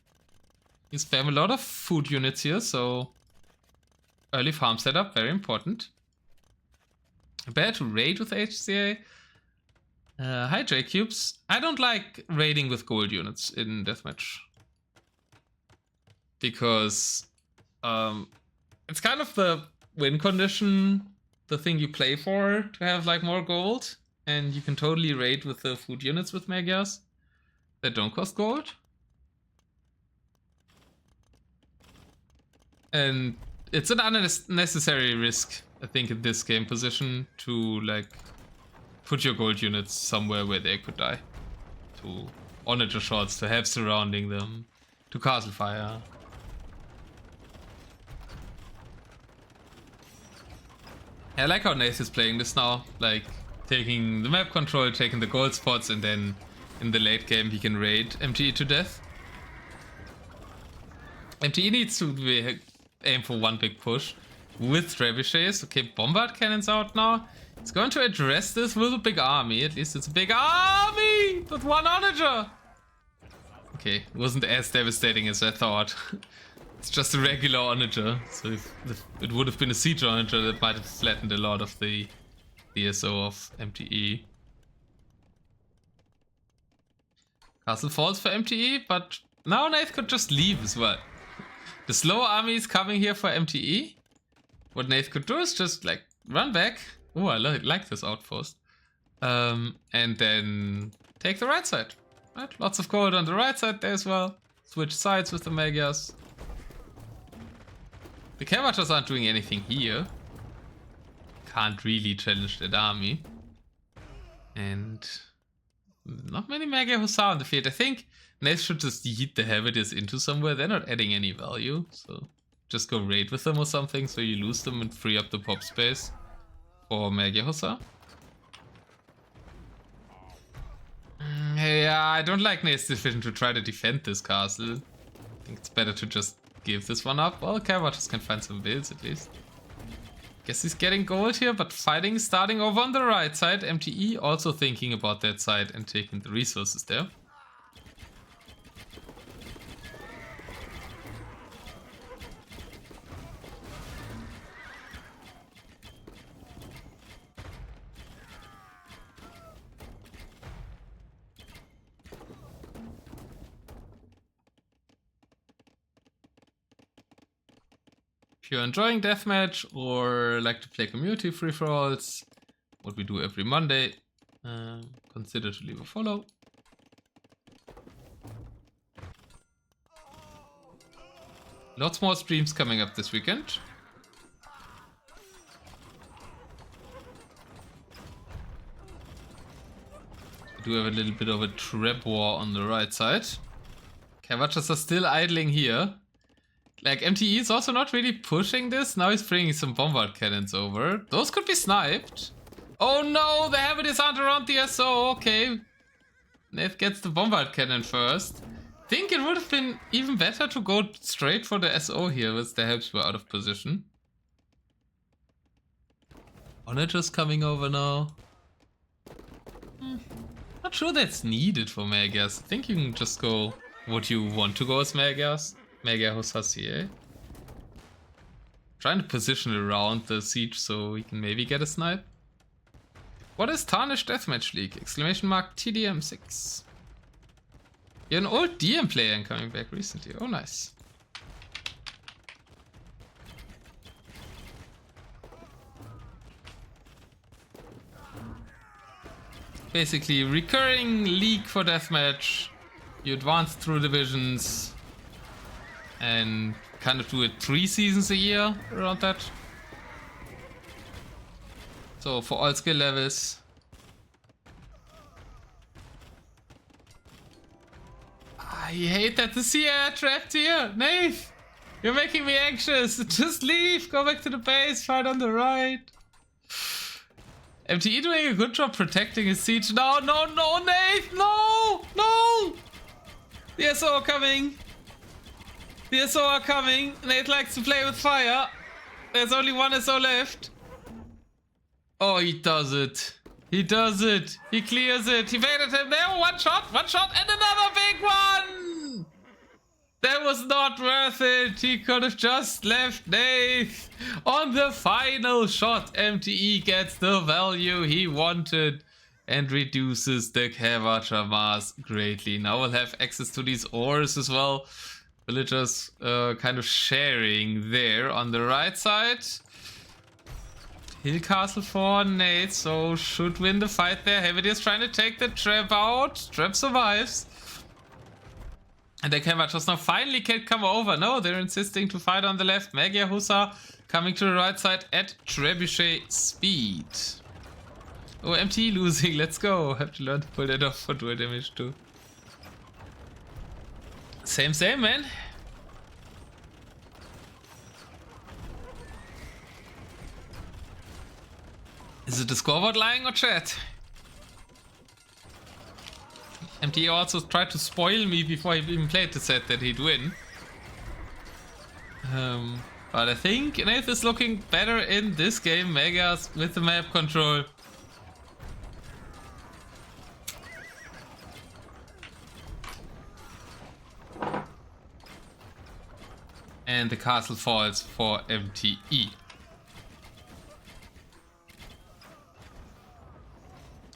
A: You spam a lot of food units here, so early farm setup, very important. Better to raid with HCA. Hi J-Cubes. I don't like raiding with gold units in Deathmatch. Because it's kind of the win condition, the thing you play for to have like more gold. And you can totally raid with the food units with Magyars that don't cost gold. And it's an unnecessary risk, I think, in this game position to like put your gold units somewhere where they could die. To onager shots, to have surrounding them, to castle fire. I like how Nath is playing this now, like taking the map control, taking the gold spots, and then in the late game he can raid MTE to death. MTE needs to aim for one big push with trebuchets. Okay, bombard cannons out now. It's going to address this with a big army. At least it's a big army with one onager. Okay, it wasn't as devastating as I thought. It's just a regular onager. So if it would have been a siege onager, that might have flattened a lot of the DSO of MTE. Castle falls for MTE, but now Nath could just leave as well. The slow army is coming here for MTE. What Nath could do is just like run back. Oh, I like this outpost. And then take the right side. Right? Lots of gold on the right side there as well. Switch sides with the Magyars. The Cavatars aren't doing anything here. Can't really challenge that army. And not many Magyar Hussar on the field. I think Nath should just yeet the Helvetius into somewhere. They're not adding any value. So just go raid with them or something so you lose them and free up the pop space for Magyar Hussar. Yeah, I don't like Nate's decision to try to defend this castle. I think it's better to just give this one up. Well, Cavaters can find some builds at least. Guess he's getting gold here, but fighting is starting over on the right side. MTE also thinking about that side and taking the resources there. If you're enjoying Deathmatch or like to play community free-for-alls, what we do every Monday, consider to leave a follow. Lots more streams coming up this weekend. We do have a little bit of a trap war on the right side. Cavaters are still idling here. Like, MTE is also not really pushing this. Now he's bringing some bombard cannons over. Those could be sniped. Oh no, the Habitus aren't around the SO. Okay. Nath gets the bombard cannon first. Think it would have been even better to go straight for the SO here, with the helps were out of position. Otter just coming over now. Not sure that's needed for Magias. I think you can just go what you want to go as Magias. Mega Hosasi, trying to position around the siege so we can maybe get a snipe. What is Tarnished Deathmatch League? Exclamation mark TDM 6. You're an old DM player and coming back recently. Oh, nice. Basically, recurring league for Deathmatch. You advance through divisions. And kind of do it 3 seasons a year around that. So for all skill levels. I hate that the CR trapped here. Nath, you're making me anxious. Just leave. Go back to the base. Fight on the right. MTE doing a good job protecting his siege. No, no, no, Nath. No, no. The SO are coming. The SO are coming. Nate likes to play with fire. There's only one SO left. Oh, he does it. He does it. He clears it. He baited him there. One shot, and another big one. That was not worth it. He could have just left Nate. On the final shot, MTE gets the value he wanted and reduces the Cavacher mass greatly. Now we'll have access to these ores as well. Villagers kind of sharing there on the right side. Hill Castle for Nate, so should win the fight there. Heavy is trying to take the trap out. Trap survives. And the Cavachers now finally can come over. No, they're insisting to fight on the left. Magia Hussar coming to the right side at Trebuchet speed. Oh, MT losing. Let's go. Have to learn to pull that off for dual damage too. Same, man. Is it the scoreboard lying or chat? MT also tried to spoil me before he even played the set that he'd win. But I think Nath is looking better in this game. Megas with the map control. And the castle falls for MTE.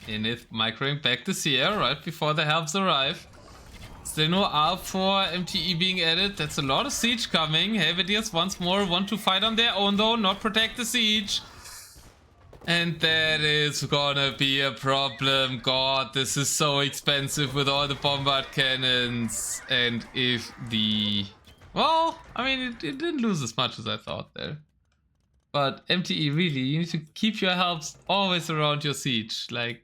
A: Inith microing back to Sierra right before the helps arrive. Still no ARP for MTE being added. That's a lot of siege coming. Helvetiers once more want to fight on their own though, not protect the siege. And that is gonna be a problem. God, this is so expensive with all the bombard cannons. And if the... Well, I mean, it didn't lose as much as I thought there. But MTE, really, you need to keep your helps always around your siege. Like,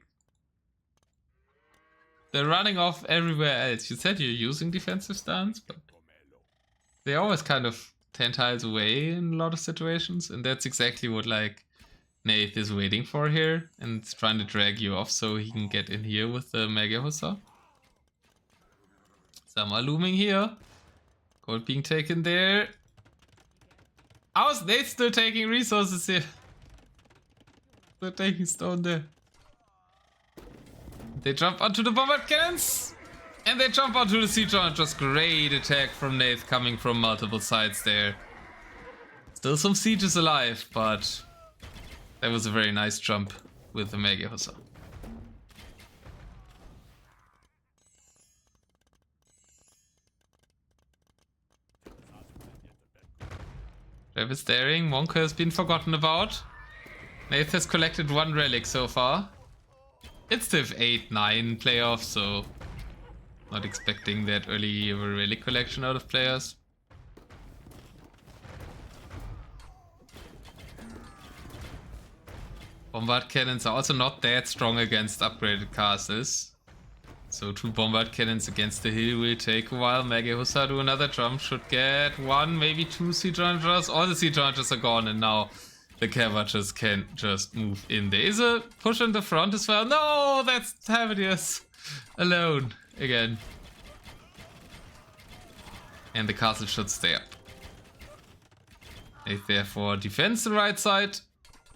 A: they're running off everywhere else. You said you're using defensive stance, but they're always kind of 10 tiles away in a lot of situations. And that's exactly what, like, Nath is waiting for here. And trying to drag you off so he can get in here with the Mega Hussar. Some are looming here. Gold being taken there. How's they still taking resources here? They're taking stone there. They jump onto the bombard cannons. And they jump onto the siege launchers. Great attack from Nath coming from multiple sides there. Still some sieges alive, but that was a very nice jump with the Mega Hussar. Travis daring, Monk has been forgotten about. Nath has collected 1 relic so far. It's Div 8-9 playoff, so not expecting that early of a relic collection out of players. Bombard cannons are also not that strong against upgraded castles. So 2 bombard cannons against the hill will take a while. Mega Hussar do another jump, should get 1, maybe 2 siege launchers. All the siege launchers are gone and now the Cavalchers can just move in. There is a push in the front as well. No, that's Tavidius alone again. And the castle should stay up. It therefore defends the right side.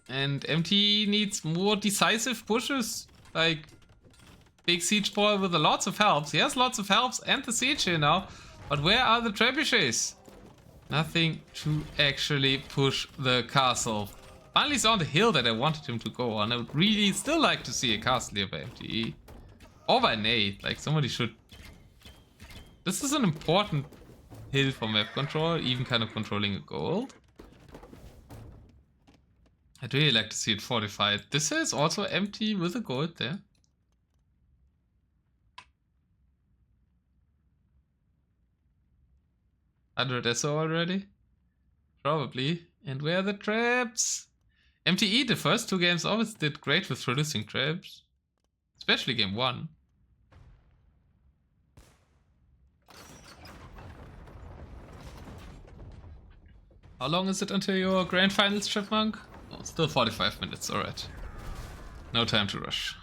A: And MT needs more decisive pushes. Like big siege ball with lots of helps. He has lots of helps and the siege here now. But where are the trebuchets? Nothing to actually push the castle. Finally, it's on the hill that I wanted him to go on. I would really still like to see a castle here by MTE. Or by Nate. Like, somebody should... This is an important hill for map control, even kind of controlling a gold. I'd really like to see it fortified. This is also empty with a gold there. $100 SO already? Probably. And where are the traps? MTE, the first 2 games always did great with producing traps. Especially game 1. How long is it until your grand finals, Chipmunk? Oh, still 45 minutes, alright. No time to rush.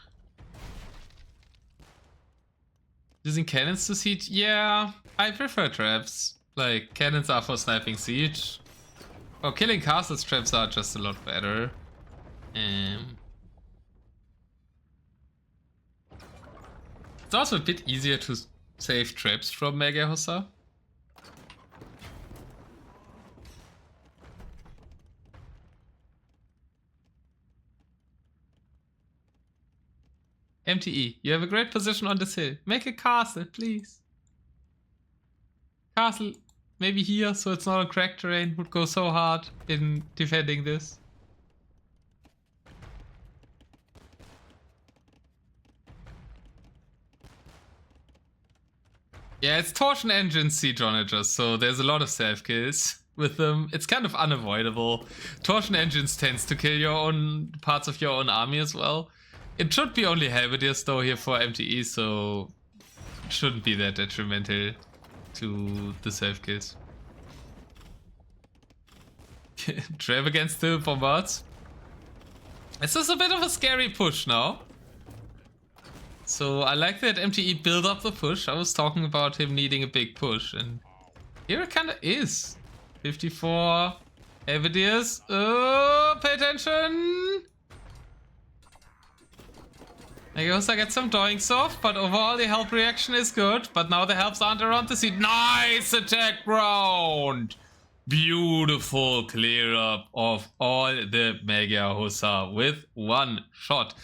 A: Using cannons to siege? Yeah, I prefer traps. Like, cannons are for sniping siege. Oh, killing castles traps are just a lot better. It's also a bit easier to save traps from Mega Hussar. MTE, you have a great position on this hill. Make a castle, please. Castle, maybe here, so it's not a cracked terrain. Would go so hard in defending this. Yeah, it's Torsion Engine Siege Onagers, so there's a lot of self-kills with them. It's kind of unavoidable. Torsion Engines tends to kill your own parts of your own army as well. It should be only Halberdiers though here for MTE, so it shouldn't be that detrimental to the self-kills. Trap against the bombards. This is a bit of a scary push now. So I like that MTE build up the push. I was talking about him needing a big push, and here it kind of is. 54 Halberdiers. Oh, pay attention! I guess I get some doings off, but overall the help reaction is good. But now the helps aren't around the seat. Nice attack round! Beautiful clear up of all the Mega Hussar with 1 shot.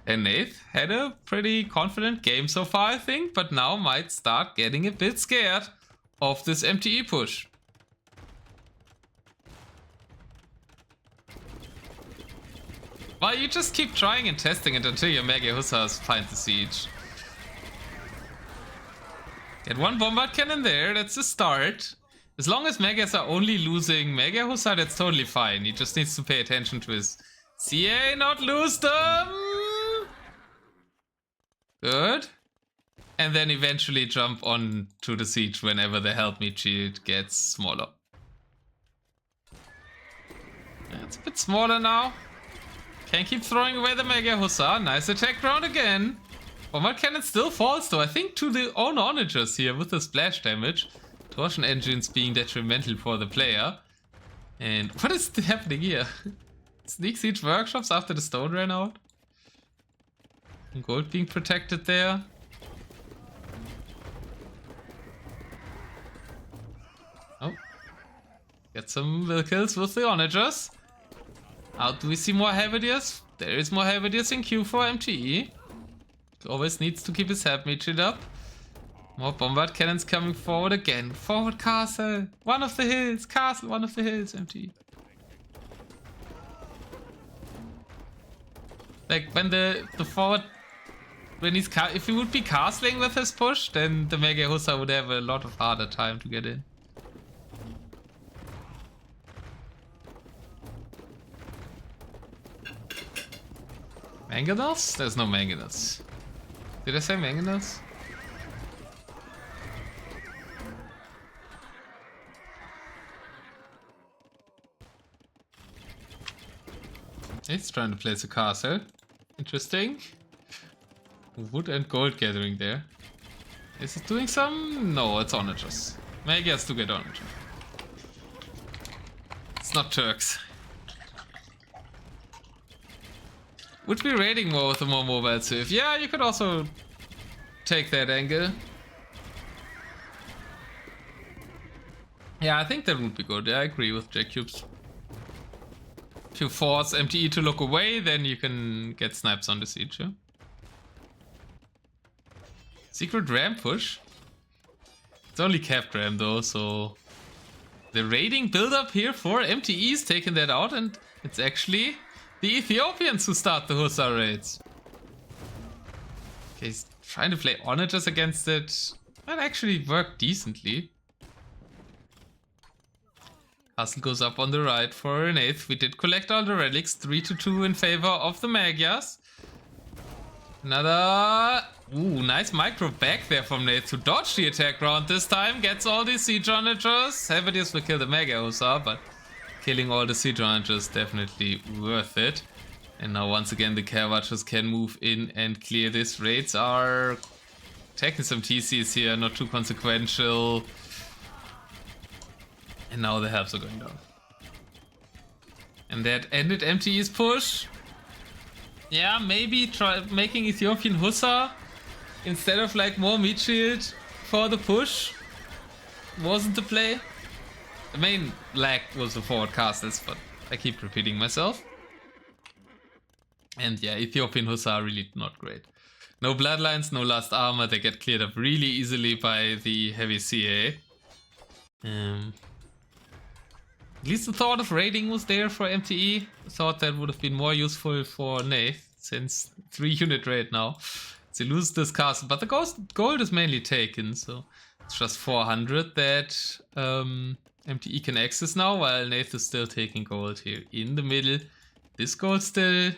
A: And Nath had a pretty confident game so far, I think, but now might start getting a bit scared of this MTE push. Well, you just keep trying and testing it until your Mega Hussars find the siege. Get 1 bombard cannon there, that's a start. As long as Megas are only losing Mega Hussar, that's totally fine. He just needs to pay attention to his CA, not lose them. Good. And then eventually jump on to the siege whenever the help me shield gets smaller. Yeah, it's a bit smaller now. Can't keep throwing away the Mega Hussar. Nice attack round again. Bombard Cannon still falls though, I think to the own onagers here with the splash damage. Torsion engines being detrimental for the player. And what is happening here? Sneak Siege Workshops after the stone ran out? And gold being protected there. Oh. Get some will kills with the onagers. Out do we see more Halberdiers? There is more Halberdiers in queue for MTE. Always needs to keep his health metered up. More bombard cannons coming forward again. Forward castle. One of the hills. Castle, one of the hills. MTE. Like when the forward, when he's if he would be castling with his push, then the Mega Hussar would have a lot of harder time to get in. Mangonels? There's no mangonels. Did I say mangonels? It's trying to place a castle. Interesting. Wood and gold gathering there. Is it doing some? No, it's onagers. Maybe has to get onager. It's not Turks. Would be raiding more with a more mobile Civ. Yeah, you could also take that angle. Yeah, I think that would be good. Yeah, I agree with J-Cubes. If you force MTE to look away, then you can get snipes on the siege. Yeah? Secret ram push. It's only capped ram though, so the raiding build up here for MTE is taking that out, and it's actually the Ethiopians who start the Hussar raids. Okay, he's trying to play onagers against it. That actually worked decently. Castle goes up on the right for an 8th. We did collect all the relics. 3-2 in favor of the Magyars. Another... Ooh, nice micro back there from Nath to dodge the attack round this time. Gets all the siege onagers. Halberdiers will kill the Mega Hussar, but killing all the siege onagers definitely worth it. And now once again the Care Watchers can move in and clear this. Raids are taking some TCs here, not too consequential. And now the helps are going down. And that ended MTE's push. Yeah, maybe try making Ethiopian Hussar instead of like more meat shield for the push wasn't the play. The main lag was the forward castles, but I keep repeating myself. And yeah, Ethiopian Hussar really not great. No bloodlines, no last armor. They get cleared up really easily by the heavy CA. At least the thought of raiding was there for MTE. I thought that would have been more useful for Nath, since 3-unit raid now. They lose this castle, but the gold is mainly taken, so it's just 400 that MTE can access now, while Nath is still taking gold here in the middle. This gold still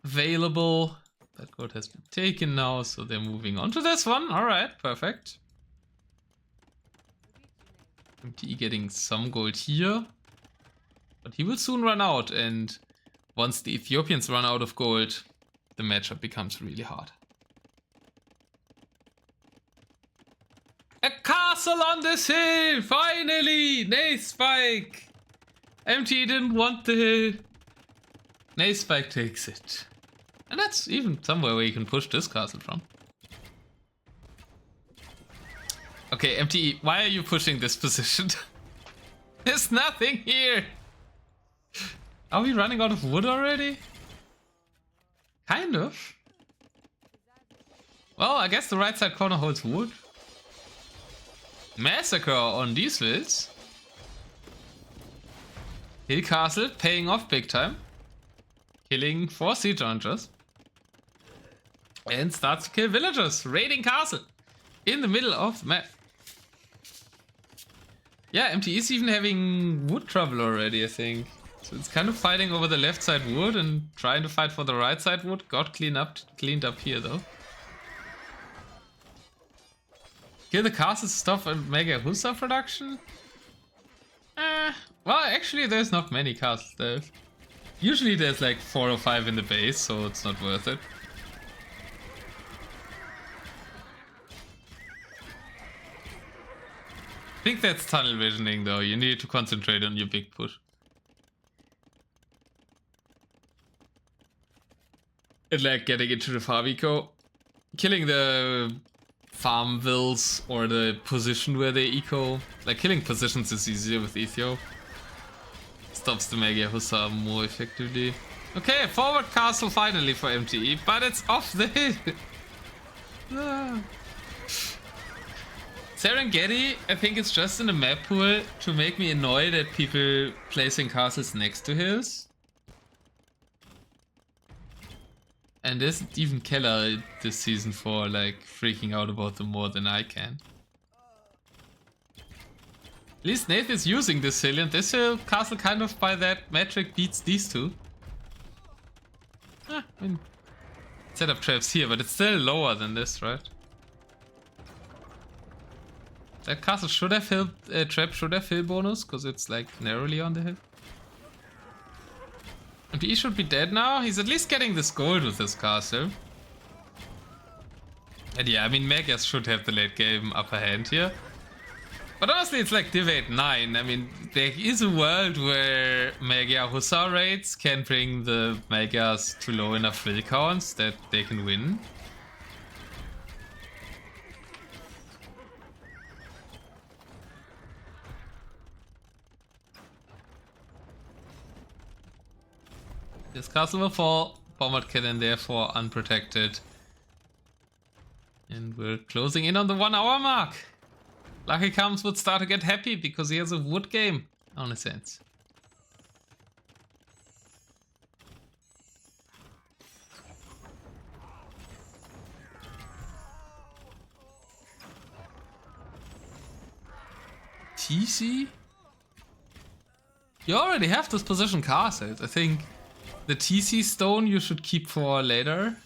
A: available. That gold has been taken now, so they're moving on to this one. Alright, perfect. MTE getting some gold here, but he will soon run out, and once the Ethiopians run out of gold, the matchup becomes really hard. A castle on this hill! Finally! Nathespike! MTE didn't want the hill. Nathespike takes it. And that's even somewhere where you can push this castle from. Okay, MTE, why are you pushing this position? There's nothing here! Are we running out of wood already? Kind of. Well, I guess the right side corner holds wood. Massacre on these vills. Hill Castle paying off big time. Killing 4 siege onagers. And starts to kill villagers. Raiding castle. In the middle of the map. Yeah, MTE is even having wood trouble already, I think. So it's kind of fighting over the left side wood and trying to fight for the right side wood. Got cleaned up here though. Kill the castle, stop and Mega Hussar production? Well, actually there's not many castles there. Usually there's like 4 or 5 in the base, so it's not worth it. think that's tunnel visioning though. You need to concentrate on your big push. And like getting into the farm eco. Killing the farm vills or the position where they eco. Like killing positions is easier with Ethio. Stops the Mega Hussar more effectively. Okay, forward castle finally for MTE, but it's off the hill. Serengeti, I think it's just in the map pool to make me annoyed at people placing castles next to hills. And isn't even Keller this season for like freaking out about them more than I can. At least Nath is using this hill, and this hill castle kind of by that metric beats these two. I mean, set up traps here, but it's still lower than this, right? That castle should have hill, trap should have hill bonus, because it's like narrowly on the hill. And he should be dead now. He's at least getting this gold with this castle. And yeah, I mean, Megas should have the late game upper hand here. But honestly, it's like Div 8-9. I mean, there is a world where Mega Hussar raids can bring the Megas to low enough fill counts that they can win. This castle will fall. Bombard cannon therefore unprotected. And we're closing in on the 1 hour mark. Lucky Comes would start to get happy because he has a wood game on his hands. TC? You already have this position castled. I think the TC stone you should keep for later.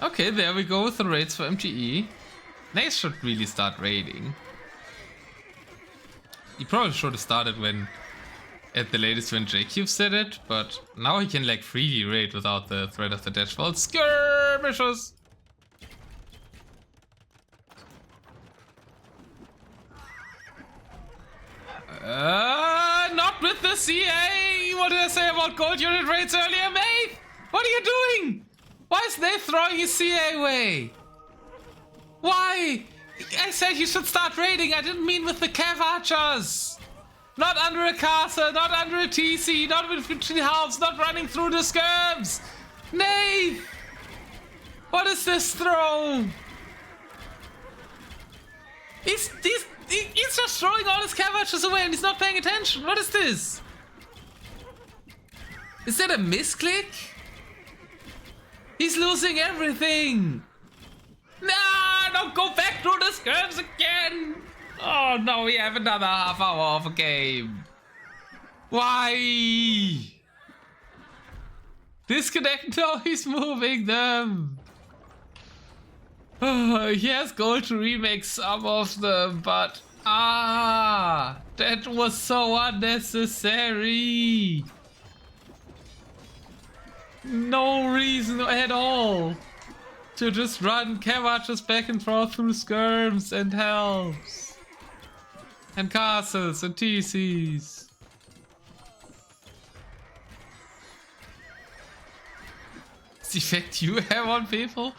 A: Okay, there we go with the raids for MTE. Nace should really start raiding. He probably should have started when, at the latest when JQ said it, but now he can like freely raid without the threat of the Dashfall. Skirmishes! Not with the CA! What did I say about gold unit raids earlier, mate? What are you doing? Why is they throwing his CA away? Why? I said you should start raiding. I didn't mean with the Cav archers. Not under a castle, not under a TC, not with between halves, not running through the skirms. Nay! What is this throw? He's just throwing all his Cav archers away and he's not paying attention. What is this? Is that a misclick? He's losing everything. Nah, don't go back through the skirms again. Oh no, we have another half hour of a game. Why? Disconnect? No, he's moving them. He has gold to remake some of them, but that was so unnecessary. No reason at all to just run Cav archers back and forth through skirms and helps and castles and TCs. Does the effect you have on people?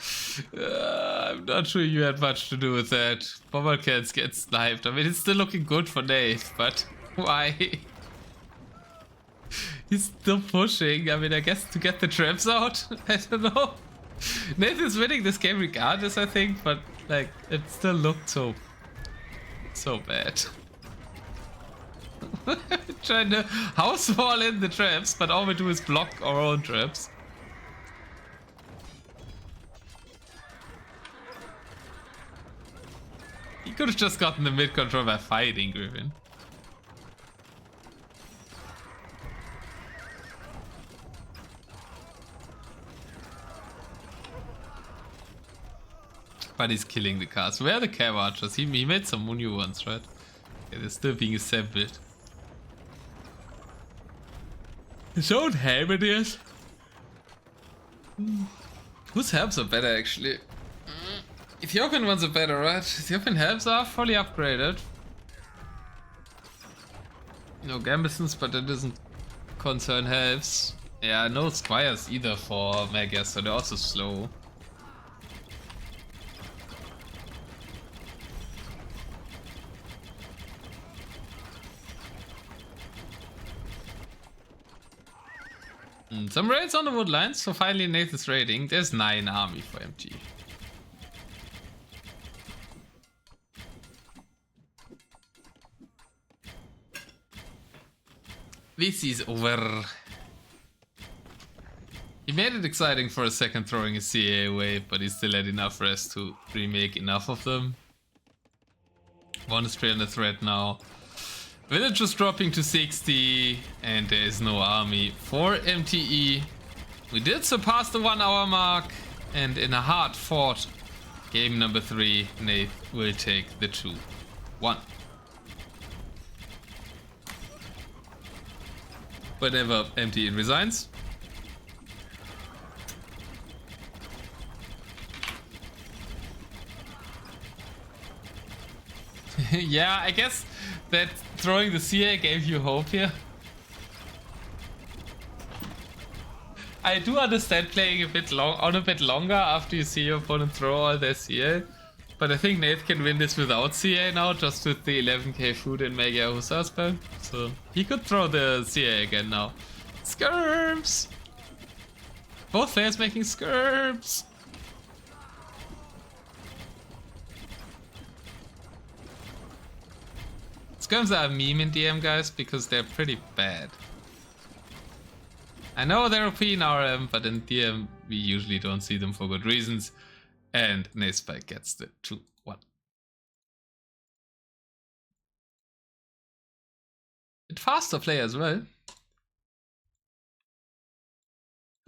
A: I'm not sure you had much to do with that. Bomber cats get sniped. I mean, it's still looking good for Nate, but why? He's still pushing. I mean, I guess to get the traps out. I don't know. Nate is winning this game regardless, I think, but like it still looked so bad. Trying to house wall in the traps, but all we do is block our own traps. He could have just gotten the mid control by fighting Griffin. But he's killing the cars. Where are the Cav archers? He made some new ones, right? Okay, they're still being assembled. His own helmet is. Whose helms are better actually? Ethiopian ones are better, right? Ethiopian helms are fully upgraded. No Gambesons, but that doesn't concern helps. Yeah, no Squires either for Magias, so they're also slow. Some raids on the woodlines, so finally Nath is raiding. There's 9 army for MT. This is over. He made it exciting for a second throwing a CA wave, but he still had enough rest to remake enough of them. One is under threat now. Village is dropping to 60 and there is no army for MTE. We did surpass the 1 hour mark and in a hard fought game number 3, Nath will take the 2-1. Whenever MTE resigns. Yeah, I guess that throwing the CA gave you hope here. I do understand playing a bit longer after you see your opponent throw all their CA. But I think Nath can win this without CA now, just with the 11k food in Mega Hussar spell. So he could throw the CA again now. Skirms! Both players making skirms! Skirms are a meme in DM, guys, because they're pretty bad. I know they're OP in RM, but in DM we usually don't see them for good reasons. And Nathespike gets the 2-1. Bit faster play as well.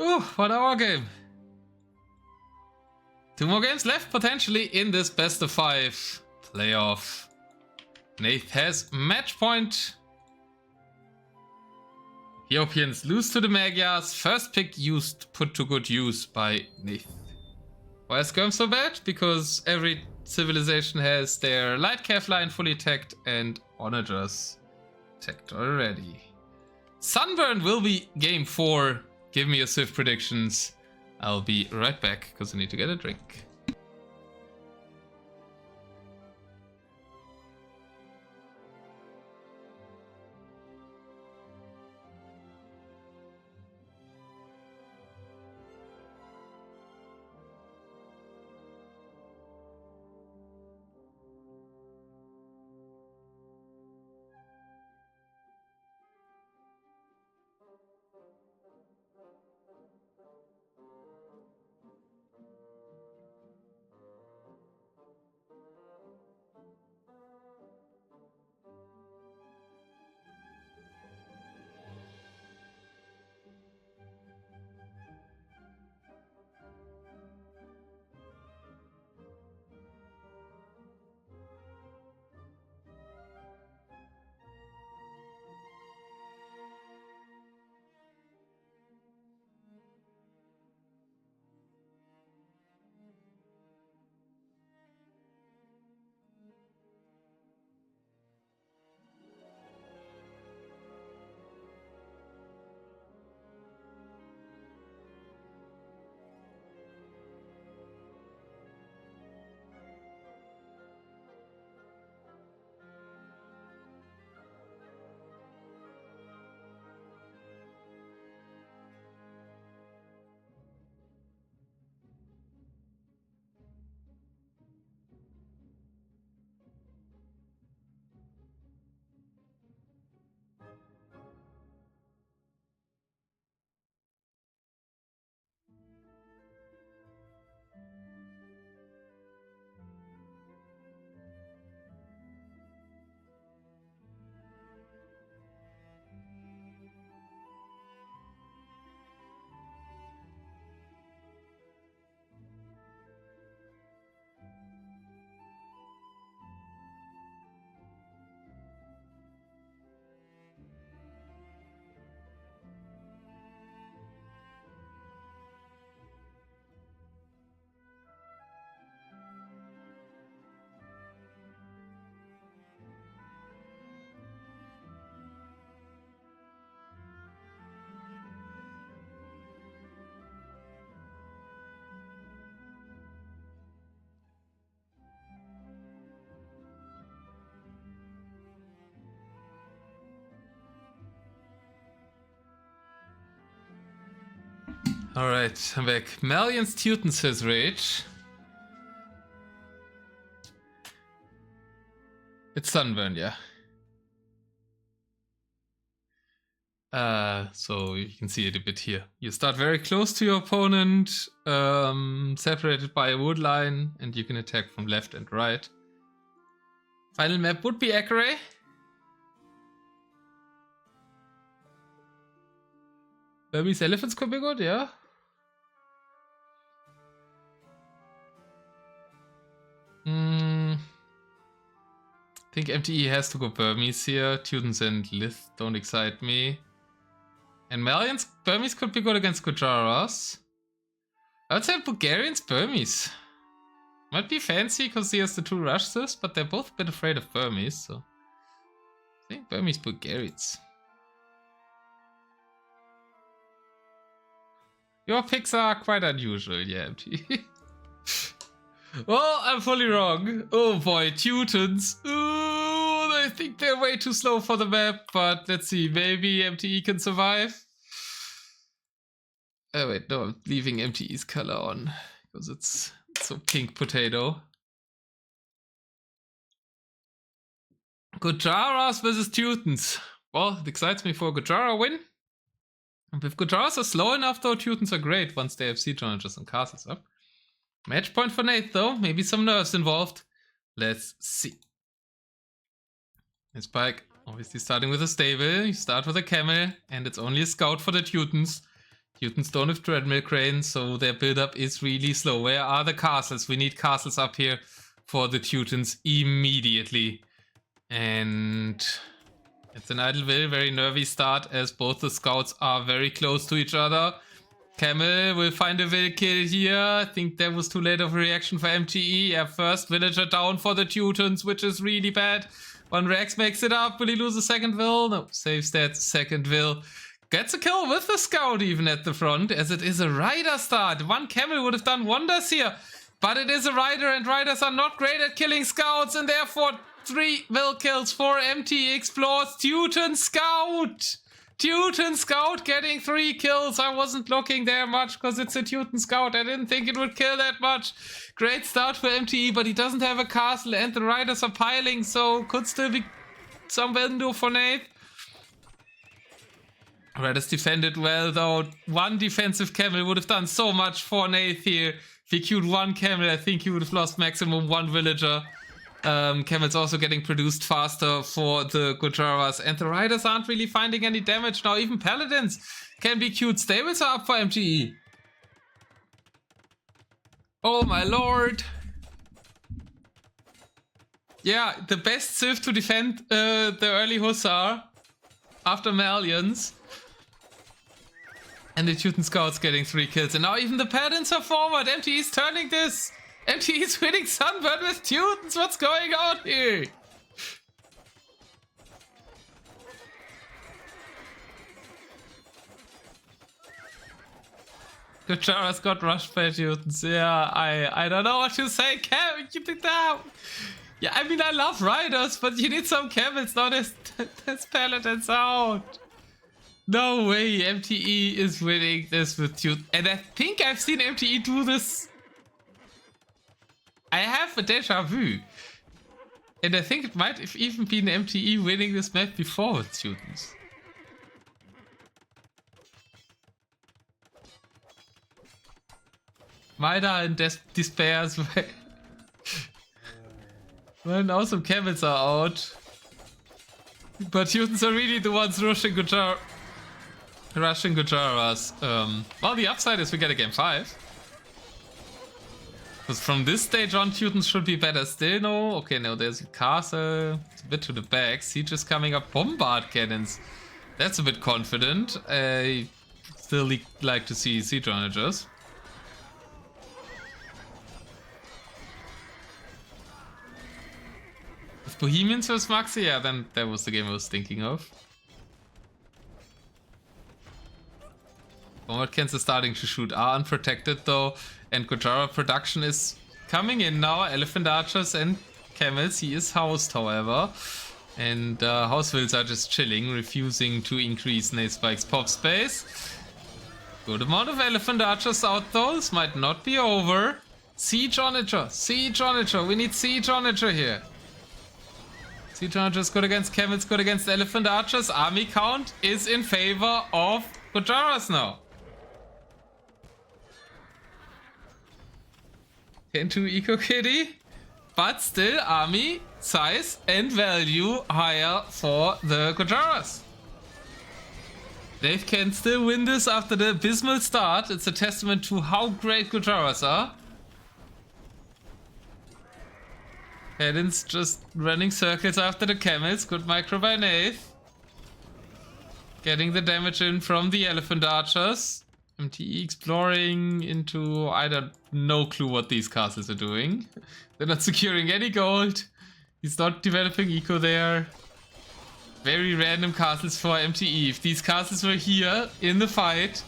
A: Ooh, 1 hour game. 2 more games left potentially in this best of 5 playoff. Nath has match point. Ethiopians lose to the Magyars. First pick put to good use by Nath. Why is Skirm so bad? Because every civilization has their light calf line fully tagged and onagers tagged already. Sunburn will be game 4. Give me your Swift predictions. I'll be right back because I need to get a drink. Alright, I'm back. Malian's Teutons his rage. It's Sunburn, yeah. So you can see it a bit here. You start very close to your opponent, separated by a wood line, and you can attack from left and right. Final map would be Acre. Burmese elephants could be good, yeah. I think MTE has to go Burmese here. Teutons and Lith don't excite me. And Malians, Burmese could be good against Gujaras. I would say Bulgarians, Burmese. Might be fancy because he has the two rushes, but they're both a bit afraid of Burmese, so I think Burmese, Bulgarians. Your picks are quite unusual, yeah, MTE. Well, I'm fully wrong. Oh boy, Teutons. Ooh, I think they're way too slow for the map, but let's see, maybe MTE can survive. Oh wait, no, I'm leaving MTE's color on, because it's so pink potato. Gujaras versus Teutons. Well, it excites me for a Gujara win. And if Gujaras are slow enough though, Teutons are great once they have siege managers and castles up. Match point for Nath though, maybe some nerves involved. Let's see. Nathespike, obviously starting with a stable. You start with a camel, and it's only a scout for the Teutons. Teutons don't have treadmill cranes, so their build-up is really slow. Where are the castles? We need castles up here for the Teutons immediately. And it's an Idleville, very nervy start as both the scouts are very close to each other. Camel will find a will kill here. I think that was too late of a reaction for MTE. Yeah, first villager down for the Teutons, which is really bad. One Rex makes it up. Will he lose a second will? No, saves that second will. Gets a kill with the scout even at the front, as it is a rider start. One camel would have done wonders here, but it is a rider, and riders are not great at killing scouts, and therefore 3 will kills for MTExplore. Teuton scout! Teuton scout getting 3 kills. I wasn't looking there much because it's a Teuton scout. I didn't think it would kill that much. Great start for MTE, but he doesn't have a castle and the riders are piling, so could still be some window for Nath. Riders defended well though. One defensive camel would have done so much for Nath here. If he queued one camel, I think he would have lost maximum 1 villager. Camels also getting produced faster for the Gujaras, and the riders aren't really finding any damage now. Even paladins can be queued. Stables are up for MTE. Oh my lord. Yeah, the best civ to defend the early Hussar after Malians. And the Teuton scouts getting 3 kills, and now even the paladins are forward. MTE is turning this. MTE is winning Sunburn with Teutons. What's going on here? Gujaras got rushed by Teutons. Yeah, I don't know what to say. Cam, keep it down. Yeah, I mean, I love riders, but you need some camels. Now there's paladins out. No way, MTE is winning this with Teutons. And I think I've seen MTE do this. I have a deja vu. And I think it might have even been MTE winning this map before with Teutons. Maida in despair as well. Well, now some camels are out. But Teutons are really the ones rushing Gujaras. Well, the upside is we get a game 5. Because from this stage on, Teutons should be better still. No, okay, no, there's a castle. It's a bit to the back. Siege is coming up. Bombard cannons. That's a bit confident. I still like to see siege managers. If Bohemians versus Maxi, yeah, then that was the game I was thinking of. Bombard cannons are starting to shoot. Are unprotected though. And Gujara production is coming in now. Elephant archers and camels. He is housed, however. And house wills are just chilling, refusing to increase Nathespike's pop space. Good amount of elephant archers out though. This might not be over. Siege Onager. Siege Onager. We need Siege Onager here. Siege Onager is good against camels, good against elephant archers. Army count is in favor of Gujaras now. 10-2 Eco Kitty. But still army size and value higher for the Gujaras. They can still win this after the abysmal start. It's a testament to how great Gujaras are. Paladins just running circles after the camels. Good micro by Nath. Getting the damage in from the elephant archers. MTE exploring into... I don't... No clue what these castles are doing. They're not securing any gold. He's not developing eco there. Very random castles for MTE. If these castles were here in the fight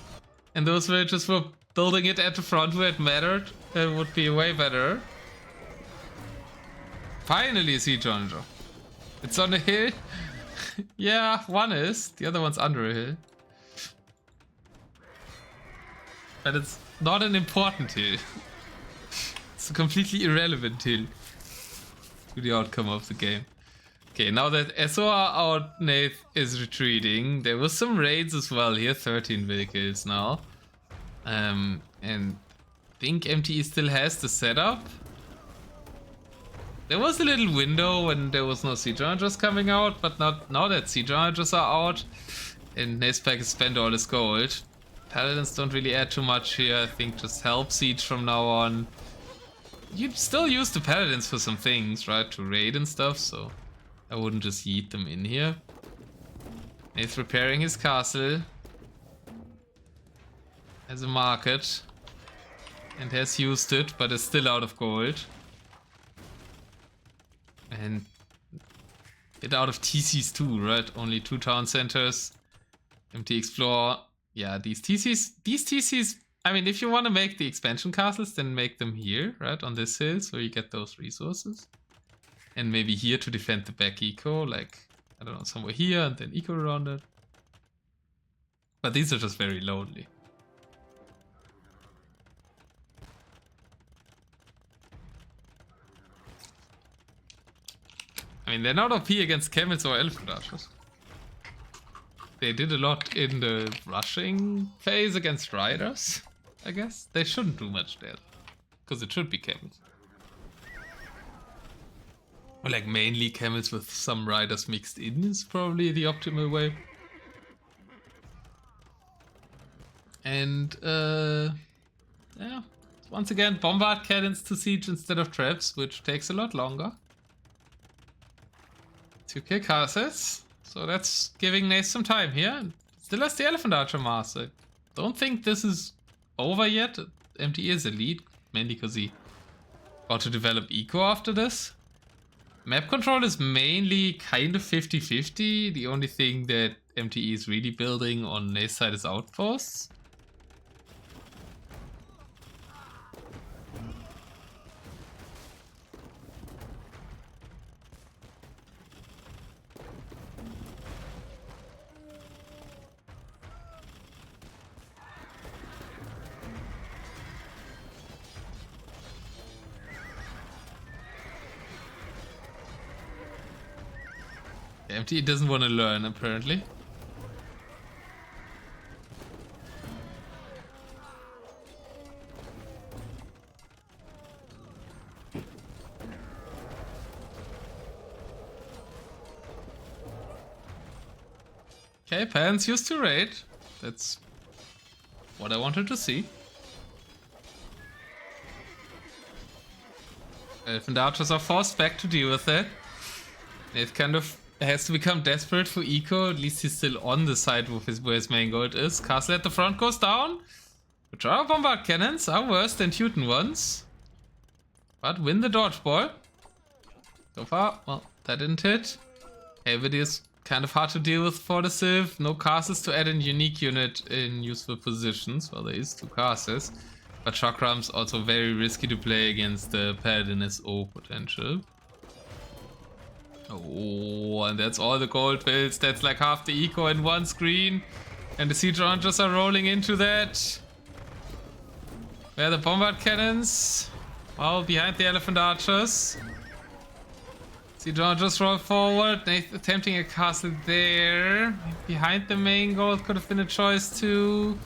A: and those villagers were building it at the front where it mattered, it would be way better. Finally, Siege Onager. It's on a hill. Yeah, one is. The other one's under a hill. But it's not an important hill. It's a completely irrelevant hill to the outcome of the game. Okay, now that SO are out, Nath is retreating. There was some raids as well here, 13 vehicles now. And I think MTE still has the setup. There was a little window when there was no Siege Onagers coming out, but not now that Siege Onagers are out and Nathespike has spent all his gold. Paladins don't really add too much here. I think just help Siege from now on. You'd still use the Paladins for some things, right? To raid and stuff, so I wouldn't just yeet them in here. Nath repairing his castle. Has a market. And has used it, but is still out of gold. And it out of TCs too, right? Only 2 town centers. MTExplore. Yeah, these TCs, I mean, if you want to make the expansion castles, then make them here, right? On this hill, so you get those resources. And maybe here to defend the back eco, like, I don't know, somewhere here and then eco around it. But these are just very lonely. I mean, they're not OP against camels or elephant archers. They did a lot in the rushing phase against riders, I guess. They shouldn't do much there, because it should be camels. Or like mainly camels with some riders mixed in is probably the optimal way. And yeah, once again, bombard cannons to siege instead of traps, which takes a lot longer to kill castles. So that's giving Nath some time here. Still has the Elephant Archer Master. I don't think this is over yet. MTE is a lead, mainly because he got to develop eco after this. Map control is mainly kind of 50-50. The only thing that MTE is really building on Nath's side is outposts. MTE doesn't want to learn, apparently. Okay, Pans used to raid. That's what I wanted to see. Elephant Archers are forced back to deal with it. It kind of has to become desperate for eco. At least he's still on the side with where his main gold is. Castle at the front goes down. Gujarat bombard cannons are worse than Teuton ones, but win the dodgeball. So far, well, that didn't hit. Heavy is kind of hard to deal with for the Civ. No castles to add a unique unit in useful positions. Well, there is 2 castles, but Chakram's also very risky to play against the Paladin SO potential. Oh, and that's all the gold builds. That's like half the eco in one screen. And the siege archers are rolling into that. Where are the bombard cannons? All behind the elephant archers. Siege archers roll forward. Attempting a castle there. Behind the main gold could have been a choice too.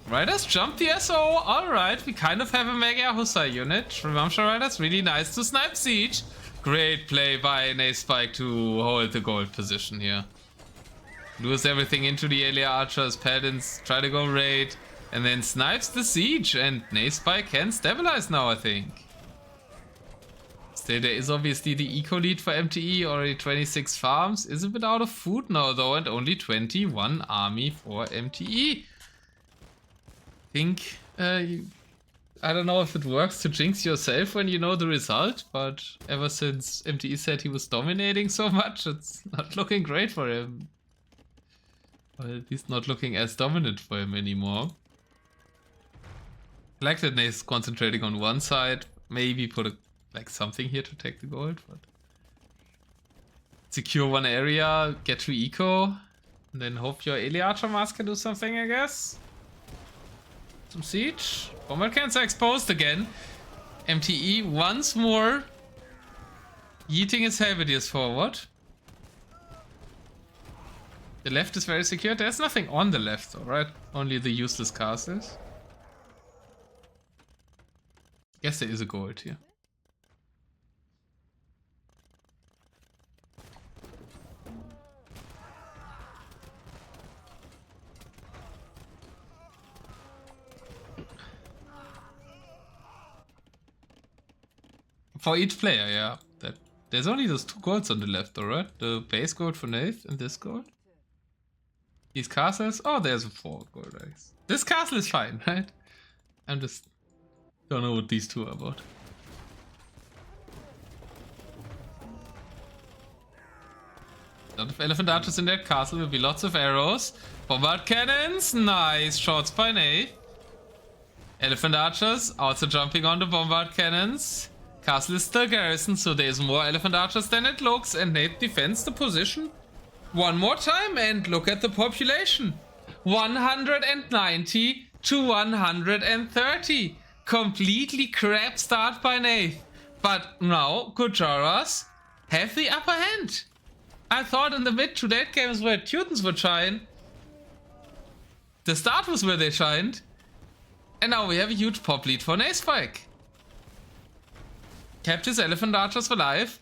A: Riders jump the SO. Alright, we kind of have a mega Hussar unit. Ramsha Riders, really nice to snipe siege. Great play by Nathespike to hold the gold position here. Lures everything into the Elia archers, paladins try to go raid, and then snipes the siege, and Nathespike can stabilize now, I think. Still, there is obviously the eco lead for MTE, already 26 farms. Is a bit out of food now though, and only 21 army for MTE. Think, I don't know if it works to jinx yourself when you know the result, but ever since MTE said he was dominating so much, it's not looking great for him. Well, at least not looking as dominant for him anymore. I like that Nath is concentrating on one side. Maybe put something here to take the gold, but secure one area, get to eco, and then hope your Eliatra mask can do something, I guess. Some siege. Bomber cans are exposed again. MTE once more yeeting his halberdiers forward. The left is very secure. There's nothing on the left though, right? Only the useless castles. Guess there is a gold here. For each player, yeah. There's only those 2 golds on the left though, right? The base gold for Nath and this gold. These castles? Oh, there's a 4 gold, I guess. This castle is fine, right? I'm just... don't know what these 2 are about. A lot of elephant archers in that castle. Will be lots of arrows. Bombard cannons! Nice shots by Nath. Elephant archers also jumping on the bombard cannons. Castle is still garrisoned, so there's more elephant archers than it looks, and Nath defends the position one more time, and look at the population. 190 to 130. Completely crap start by Nath. But now Gujaras have the upper hand. I thought in the mid to late games where Teutons would shine, the start was where they shined, and now we have a huge pop lead for Nathespike. Kept his elephant archers alive.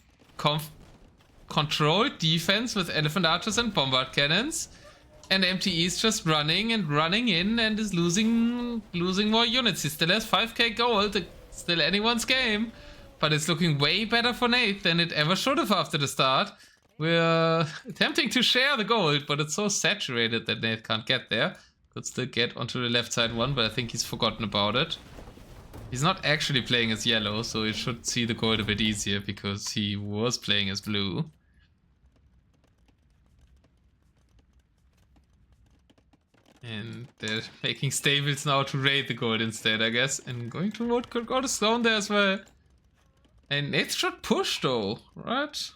A: Controlled defense with elephant archers and bombard cannons. And MTE is just running and running in and is losing more units. He still has 5k gold. It's still anyone's game. But it's looking way better for Nath than it ever should have after the start. We're attempting to share the gold, but it's so saturated that Nath can't get there. Could still get onto the left side one, but I think he's forgotten about it. He's not actually playing as yellow, so he should see the gold a bit easier because he was playing as blue. And they're making stables now to raid the gold instead, I guess. And going to road could go to stone there as well. And it should push though, right?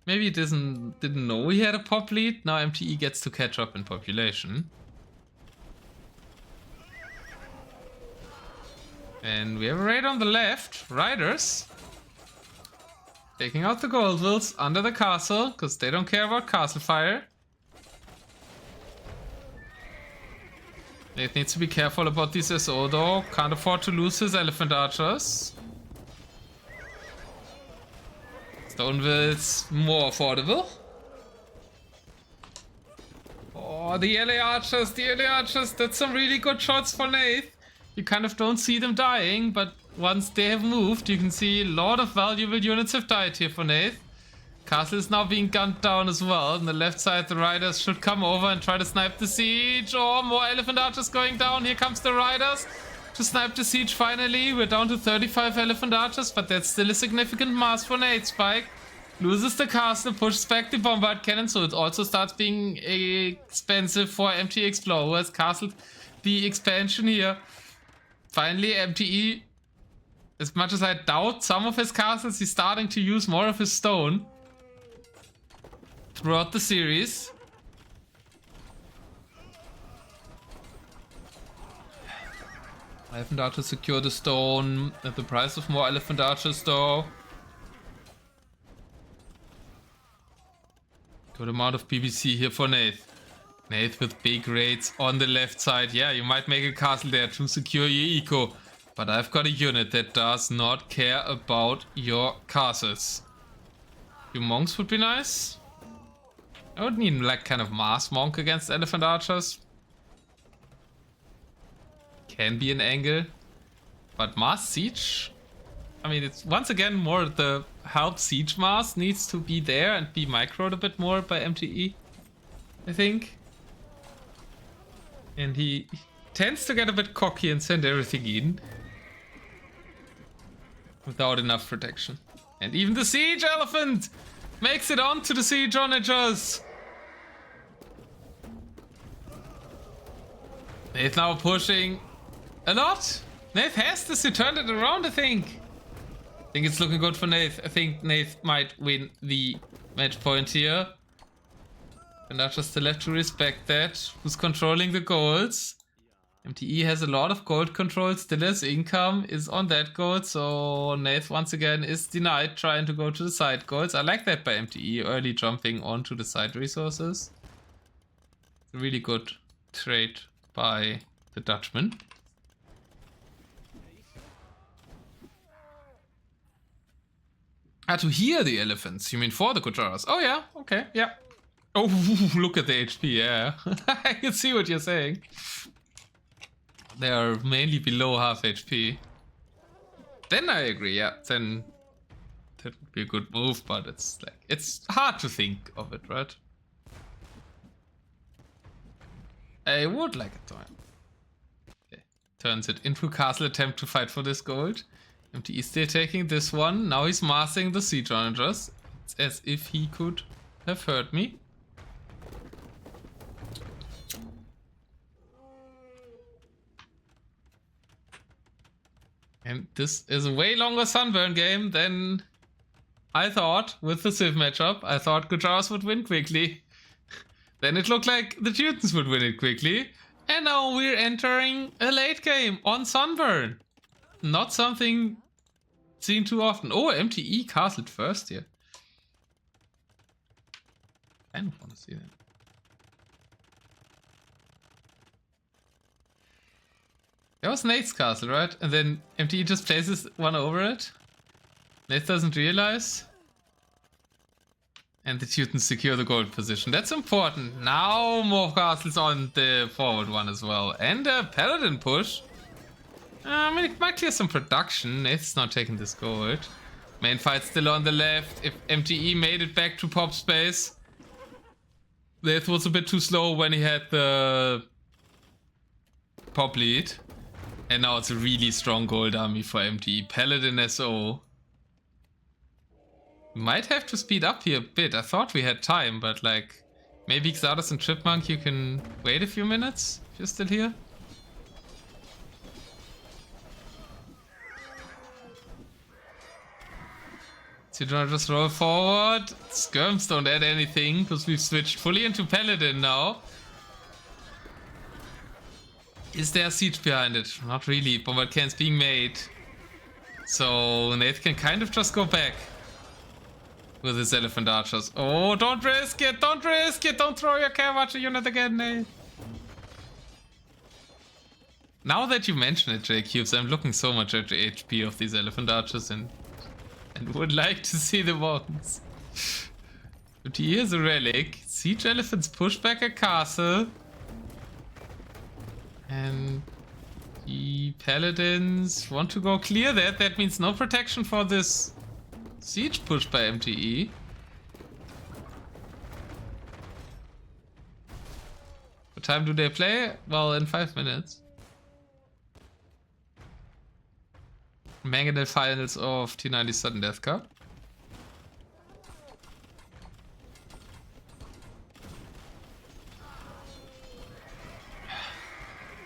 A: Maybe he didn't know he had a pop lead. Now MTE gets to catch up in population. And we have a raid on the left. Riders. Taking out the gold wills under the castle, because they don't care about castle fire. Nath needs to be careful about this SO though. Can't afford to lose his elephant archers. Stone wills more affordable. Oh, the LA archers, that's some really good shots for Nath. You kind of don't see them dying, but once they have moved, you can see a lot of valuable units have died here for Nath. Castle is now being gunned down as well. On the left side, the riders should come over and try to snipe the siege. Oh, more elephant archers going down. Here comes the riders to snipe the siege finally. We're down to 35 elephant archers, but that's still a significant mass for Nathespike. Loses the castle, pushes back the bombard cannon, so it also starts being expensive for MTExplore, who has castled the expansion here. Finally, MTE, as much as I doubt some of his castles, he's starting to use more of his stone throughout the series. Elephant Archers secure the stone at the price of more Elephant Archers though. Good amount of PBC here for Nath. Nath with big raids on the left side. Yeah, you might make a castle there to secure your eco. But I've got a unit that does not care about your castles. Your monks would be nice. I would need like kind of mass monk against Elephant Archers. Can be an angle. But mass siege? I mean, it's once again more the help siege mass needs to be there and be microed a bit more by MTE, I think. And he tends to get a bit cocky and send everything in without enough protection. And even the siege elephant makes it onto the siege onagers. Nath now pushing a lot. Nath has this, he turned it around, I think. I think it's looking good for Nath. I think Nath might win the match point here. And I just still have to respect that. Who's controlling the golds? MTE has a lot of gold control. Still his income is on that gold. So Nath once again is denied trying to go to the side golds. I like that by MTE. Early jumping onto the side resources. A really good trade by the Dutchman. Ah, to hear the elephants. You mean for the Kujaras? Oh yeah, okay, yeah. Oh, look at the HP, yeah. I can see what you're saying. They are mainly below half HP. Then I agree, yeah. Then that would be a good move, but it's like, it's hard to think of it, right? I would like it to. Okay. Turns it into a castle attempt to fight for this gold. MTE still taking this one. Now he's massing the siege onagers. It's as if he could have heard me. And this is a way longer Sunburn game than I thought with the Civ matchup. I thought Kujaras would win quickly. Then it looked like the Teutons would win it quickly. And now we're entering a late game on Sunburn. Not something seen too often. Oh, MTE castled first here. I don't want to see that. That was Nate's castle, right? And then MTE just places one over it. Nate doesn't realize. And the Teutons secure the gold position. That's important. Now more castles on the forward one as well. And a paladin push. I mean, it might clear some production. Nate's not taking this gold. Main fight still on the left. If MTE made it back to pop space. Nate was a bit too slow when he had the pop lead. And now it's a really strong gold army for MTE. Paladin SO. Might have to speed up here a bit. I thought we had time, but like maybe Xardas and Chipmunk, you can wait a few minutes if you're still here. So you don't just roll forward. Skirms don't add anything because we've switched fully into Paladin now. Is there a siege behind it? Not really. Bombard cannons being made. So Nath can kind of just go back with his elephant archers. Oh, don't risk it! Don't risk it! Don't throw your camp archer unit again, Nath. Now that you mention it, J-Cubes, I'm looking so much at the HP of these elephant archers and would like to see the ones. But here's a relic. Siege elephants push back a castle. And the paladins want to go clear that. That means no protection for this siege push by MTE. What time do they play? Well, in 5 minutes. Mangonel finals of T90 Sudden Death Cup.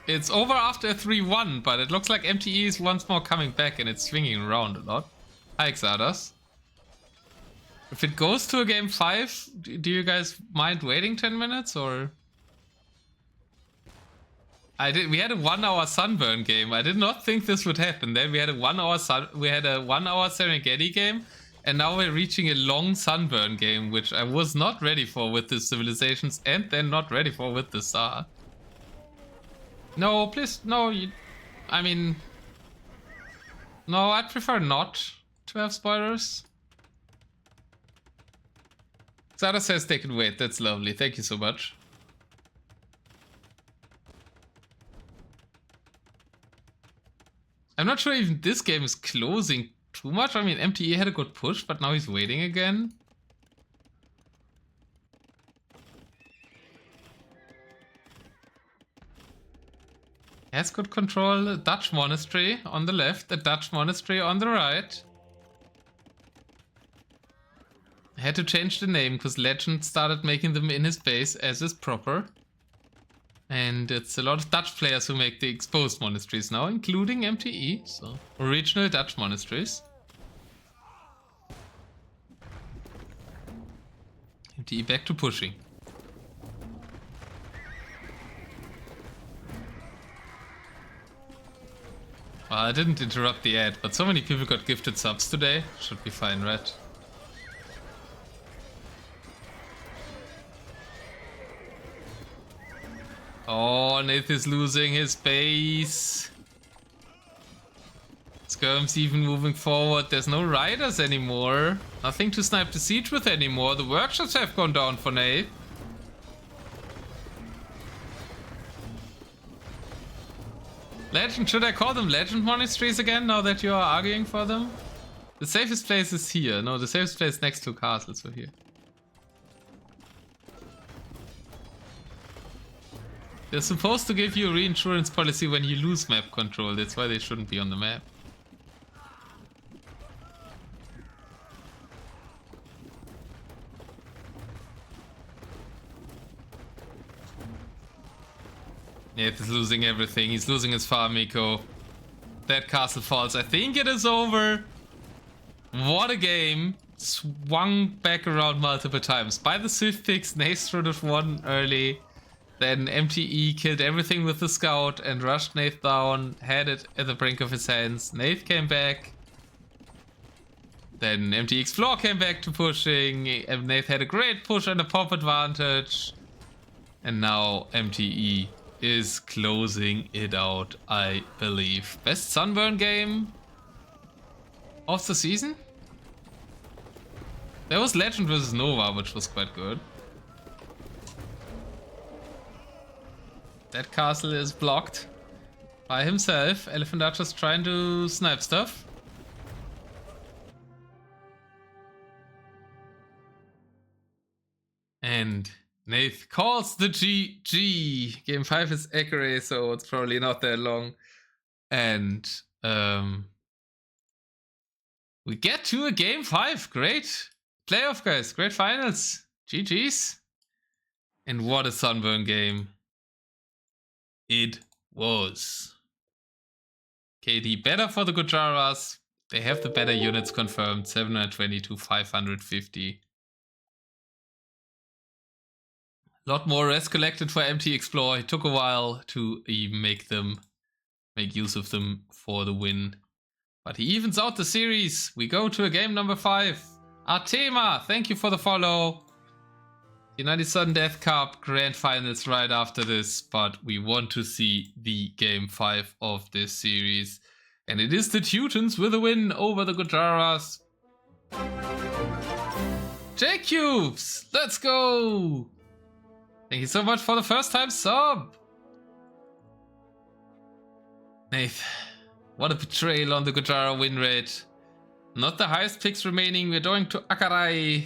A: It's over after a 3-1, but it looks like MTE is once more coming back and it's swinging around a lot. Hi, Xardas. If it goes to a game 5, do you guys mind waiting 10 minutes or? We had a 1 hour sunburn game. I did not think this would happen. Then we had a 1 hour Serengeti game, and now we're reaching a long sunburn game, which I was not ready for with the civilizations, and then not ready for with the Tsar. No, please, no. I mean, no. I'd prefer not to have spoilers. Zara says they can wait. That's lovely. Thank you so much. I'm not sure even this game is closing too much. I mean, MTE had a good push, but now he's waiting again. He has good control. A Dutch monastery on the left, a Dutch monastery on the right. I had to change the name because Legend started making them in his base as is proper. And it's a lot of Dutch players who make the exposed monasteries now, including MTE, so original Dutch monasteries. MTE back to pushing. Well, I didn't interrupt the ad, but so many people got gifted subs today. Should be fine, right? Oh, Nath is losing his base. Skirm's even moving forward. There's no riders anymore. Nothing to snipe the siege with anymore. The workshops have gone down for Nath. Legend, should I call them legend monasteries again now that you are arguing for them? The safest place is here. No, the safest place is next to castle, so here. They're supposed to give you a reinsurance policy when you lose map control. That's why they shouldn't be on the map. Yeah, he's losing everything. He's losing his farm eco. That castle falls. I think it is over. What a game. Swung back around multiple times. By the swift picks, Nath should have won early. Then MTE killed everything with the scout and rushed Nath down, had it at the brink of his hands. Nath came back. Then MTExplore came back to pushing. And Nath had a great push and a pop advantage. And now MTE is closing it out, I believe. Best sunburn game of the season? There was Legend vs Nova, which was quite good. That castle is blocked by himself. Elephant Archer's trying to snipe stuff. And Nath calls the GG. Game 5 is accurate, so it's probably not that long. And we get to a game 5. Great playoff, guys. Great finals. GG's. And what a sunburn game it was. KD better for the Gujaras. They have the better units confirmed. 720 to 550. A lot more res collected for MTExplore. It took a while to even make use of them for the win. But he evens out the series. We go to a game number 5. Artema, thank you for the follow. United Sudden Death Cup Grand Finals right after this, but we want to see the game 5 of this series. And it is the Teutons with a win over the Gujaras. J-Cubes, let's go! Thank you so much for the first time sub. Nath, what a betrayal on the Gujara win rate. Not the highest picks remaining. We're going to Akarai.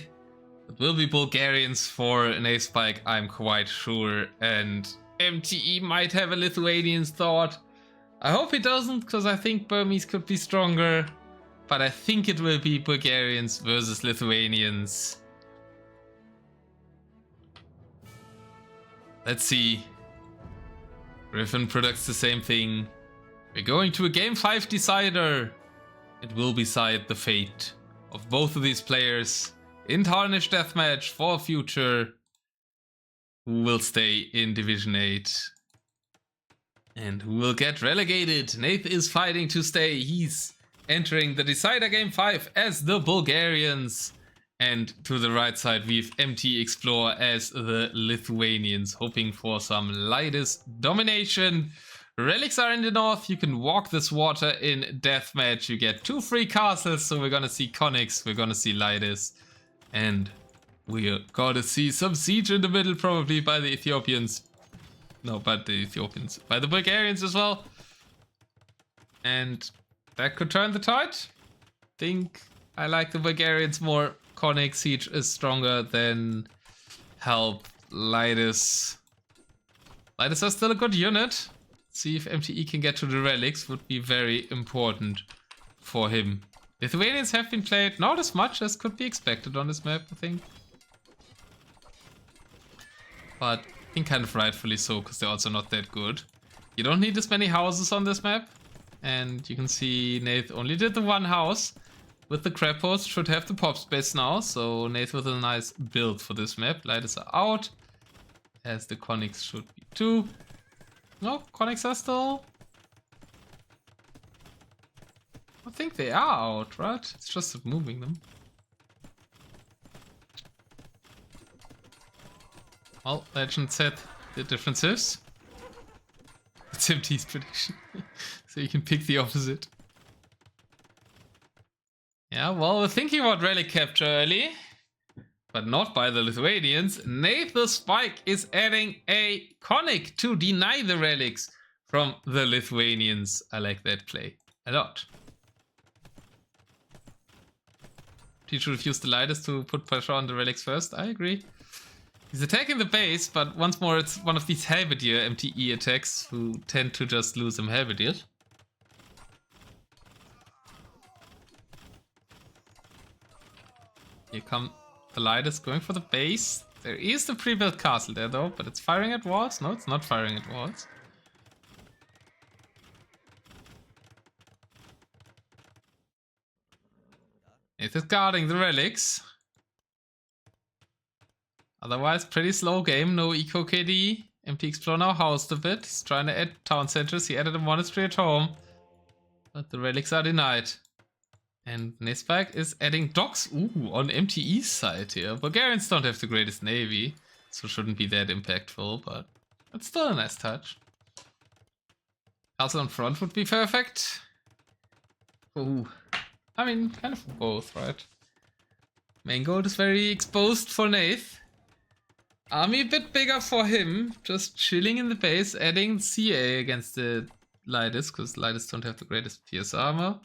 A: It will be Bulgarians for Nathespike, I'm quite sure. And MTE might have a Lithuanian thought. I hope it doesn't, because I think Burmese could be stronger. But I think it will be Bulgarians versus Lithuanians. Let's see. Griffin predicts the same thing. We're going to a game 5 decider. It will decide the fate of both of these players in Tarnished Deathmatch for future. Who will stay in Division 8? And who will get relegated? Nath is fighting to stay. He's entering the Decider Game 5 as the Bulgarians. And to the right side, we've MTExplore as the Lithuanians, hoping for some lightest domination. Relics are in the north. You can walk this water in Deathmatch. You get 2 free castles, so we're gonna see Conics, we're gonna see Lightus, and we're gonna see some siege in the middle, probably by the Ethiopians. No, but the Ethiopians. By the Bulgarians as well. And that could turn the tide. Think I like the Bulgarians more. Conic siege is stronger than help Lightus. Lightus are still a good unit. See if MTE can get to the relics would be very important for him. Lithuanians have been played not as much as could be expected on this map, I think. But I think kind of rightfully so, because they're also not that good. You don't need as many houses on this map. And you can see Nath only did the 1 house. With the crab post, should have the pop space now. So Nath with a nice build for this map. Lightus are out. As the Conics should be too. No, Conics are still... I think they are out, right? It's just moving them. Well, Legend said the differences. It's MT's prediction. So you can pick the opposite. Yeah, well, we're thinking about relic capture early. But not by the Lithuanians. Nathespike is adding a Conic to deny the relics from the Lithuanians. I like that play a lot. He should have used the Lightus to put pressure on the relics first. I agree. He's attacking the base, but once more it's one of these Halberdier MTE attacks who tend to just lose them Halberdier. Here come the Lightus going for the base. There is the pre-built castle there though, but it's firing at walls. No, it's not firing at walls. It is guarding the relics. Otherwise, pretty slow game. No eco KD. MTExplore now housed a bit. He's trying to add town centers. He added a monastery at home. But the relics are denied. And Nathespike is adding docks. Ooh, on MTE's side here. Bulgarians don't have the greatest navy, so shouldn't be that impactful, but it's still a nice touch. Castle on front would be perfect. Ooh. I mean, kind of both, right? Main gold is very exposed for Nath. Army a bit bigger for him. Just chilling in the base, adding CA against the Lightus, because Lightus don't have the greatest pierce armor.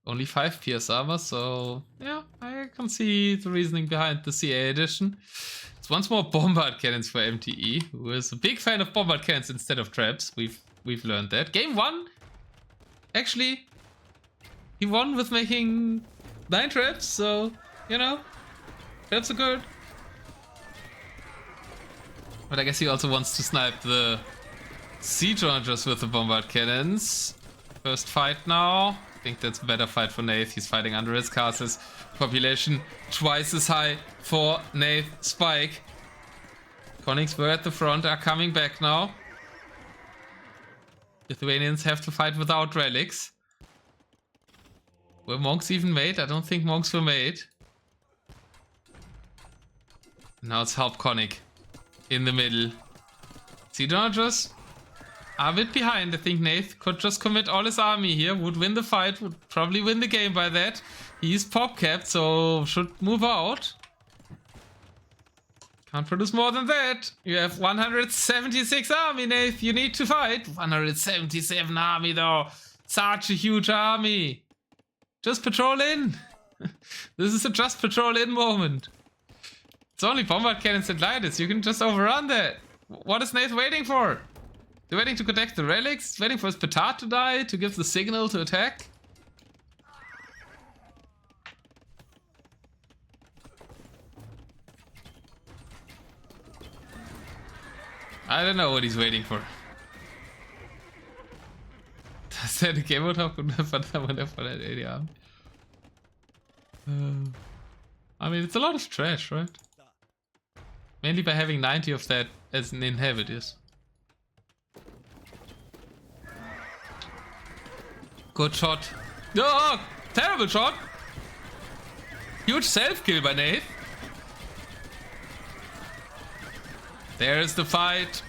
A: Only 5 pierce armor, so yeah, I can see the reasoning behind the CA addition. It's once more bombard cannons for MTE, who is a big fan of bombard cannons instead of traps. We've learned that. Game 1, actually, he won with making 9 traps, so you know, traps are good. But I guess he also wants to snipe the siege launchers with the bombard cannons. First fight now. I think that's a better fight for Nath. He's fighting under his castles. Population twice as high for Nathespike. Conics were at the front, are coming back now. Lithuanians have to fight without relics. Were monks even made? I don't think monks were made. Now it's help Conic in the middle. Siege launchers a bit behind. I think Nath could just commit all his army here, would win the fight, would probably win the game by that. He's pop capped, so should move out. Can't produce more than that. You have 176 army, Nath. You need to fight. 177 army though. Such a huge army. Just patrol in. This is a just patrol in moment. It's only bombard cannons and Lightus. You can just overrun that. What is Nath waiting for? They're waiting to protect the relics, waiting for his petard to die to give the signal to attack. I don't know what he's waiting for. Does that a game mode have for that ADR? I mean, it's a lot of trash, right? Mainly by having 90 of that as an inhabitants. Good shot. Oh, terrible shot. Huge self-kill by Nath. There's the fight.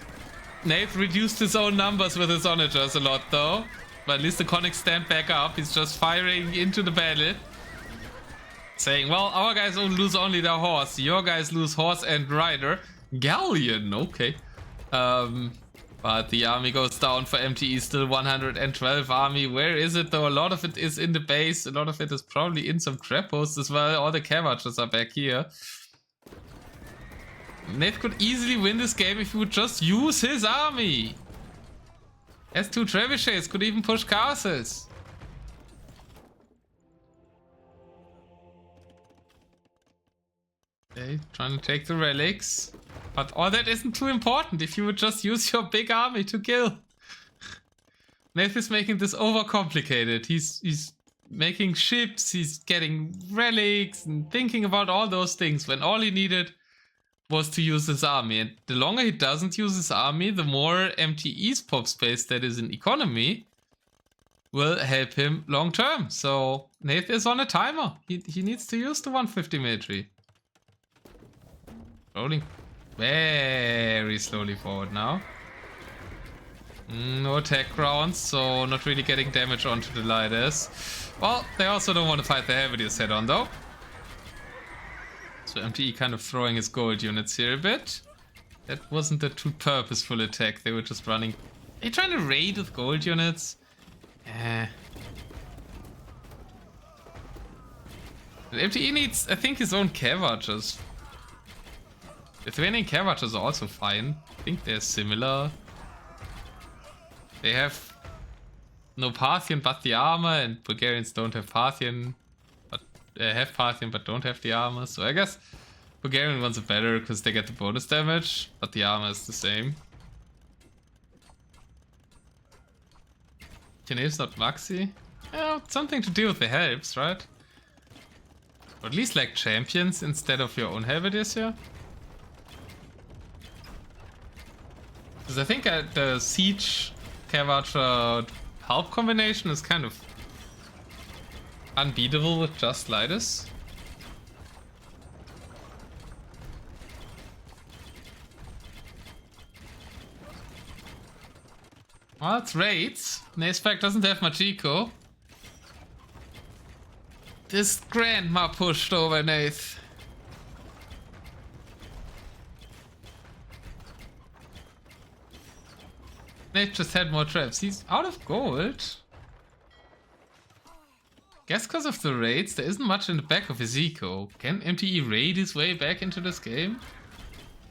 A: Nath reduced his own numbers with his onagers a lot though. But at least the Conics stand back up. He's just firing into the battle. Saying, well, our guys lose only their horse. Your guys lose horse and rider. Galleon, okay. But the army goes down for MTE. Still 112 army. Where is it though? A lot of it is in the base. A lot of it is probably in some trap posts as well. All the Cavatches are back here. Nath could easily win this game if he would just use his army. Has 2 trebuchets, could even push castles. Okay, trying to take the relics. But all that isn't too important if you would just use your big army to kill. Nath is making this overcomplicated. He's making ships, he's getting relics and thinking about all those things when all he needed was to use his army. And the longer he doesn't use his army, the more MTE's pop space that is in economy will help him long term. So Nath is on a timer. He needs to use the 150 military. Rolling very slowly forward now. No attack rounds, so not really getting damage onto the lighters. Well, they also don't want to fight the heaviest head on though. So MTE kind of throwing his gold units here a bit. That wasn't a too purposeful attack. They were just running. Are you trying to raid with gold units? MTE needs, I think, his own Cavatches. The Lithuanian Cavatches are also fine. I think they're similar. They have no Parthian but the armor, and Bulgarians don't have Parthian. Have Parthian but don't have the armor, so I guess Bulgarian ones are better because they get the bonus damage, but the armor is the same. Kine's not Maxi? Yeah, something to do with the helps, right? Or at least like champions instead of your own Helvetiers here. Because I think the Siege Cavatcher help combination is kind of unbeatable with just Lidus. Well, it's raids. Nathespike doesn't have much eco. This grandma pushed over Nath. Nath just had more traps. He's out of gold. Guess because of the raids, there isn't much in the back of his eco. Can MTE raid his way back into this game?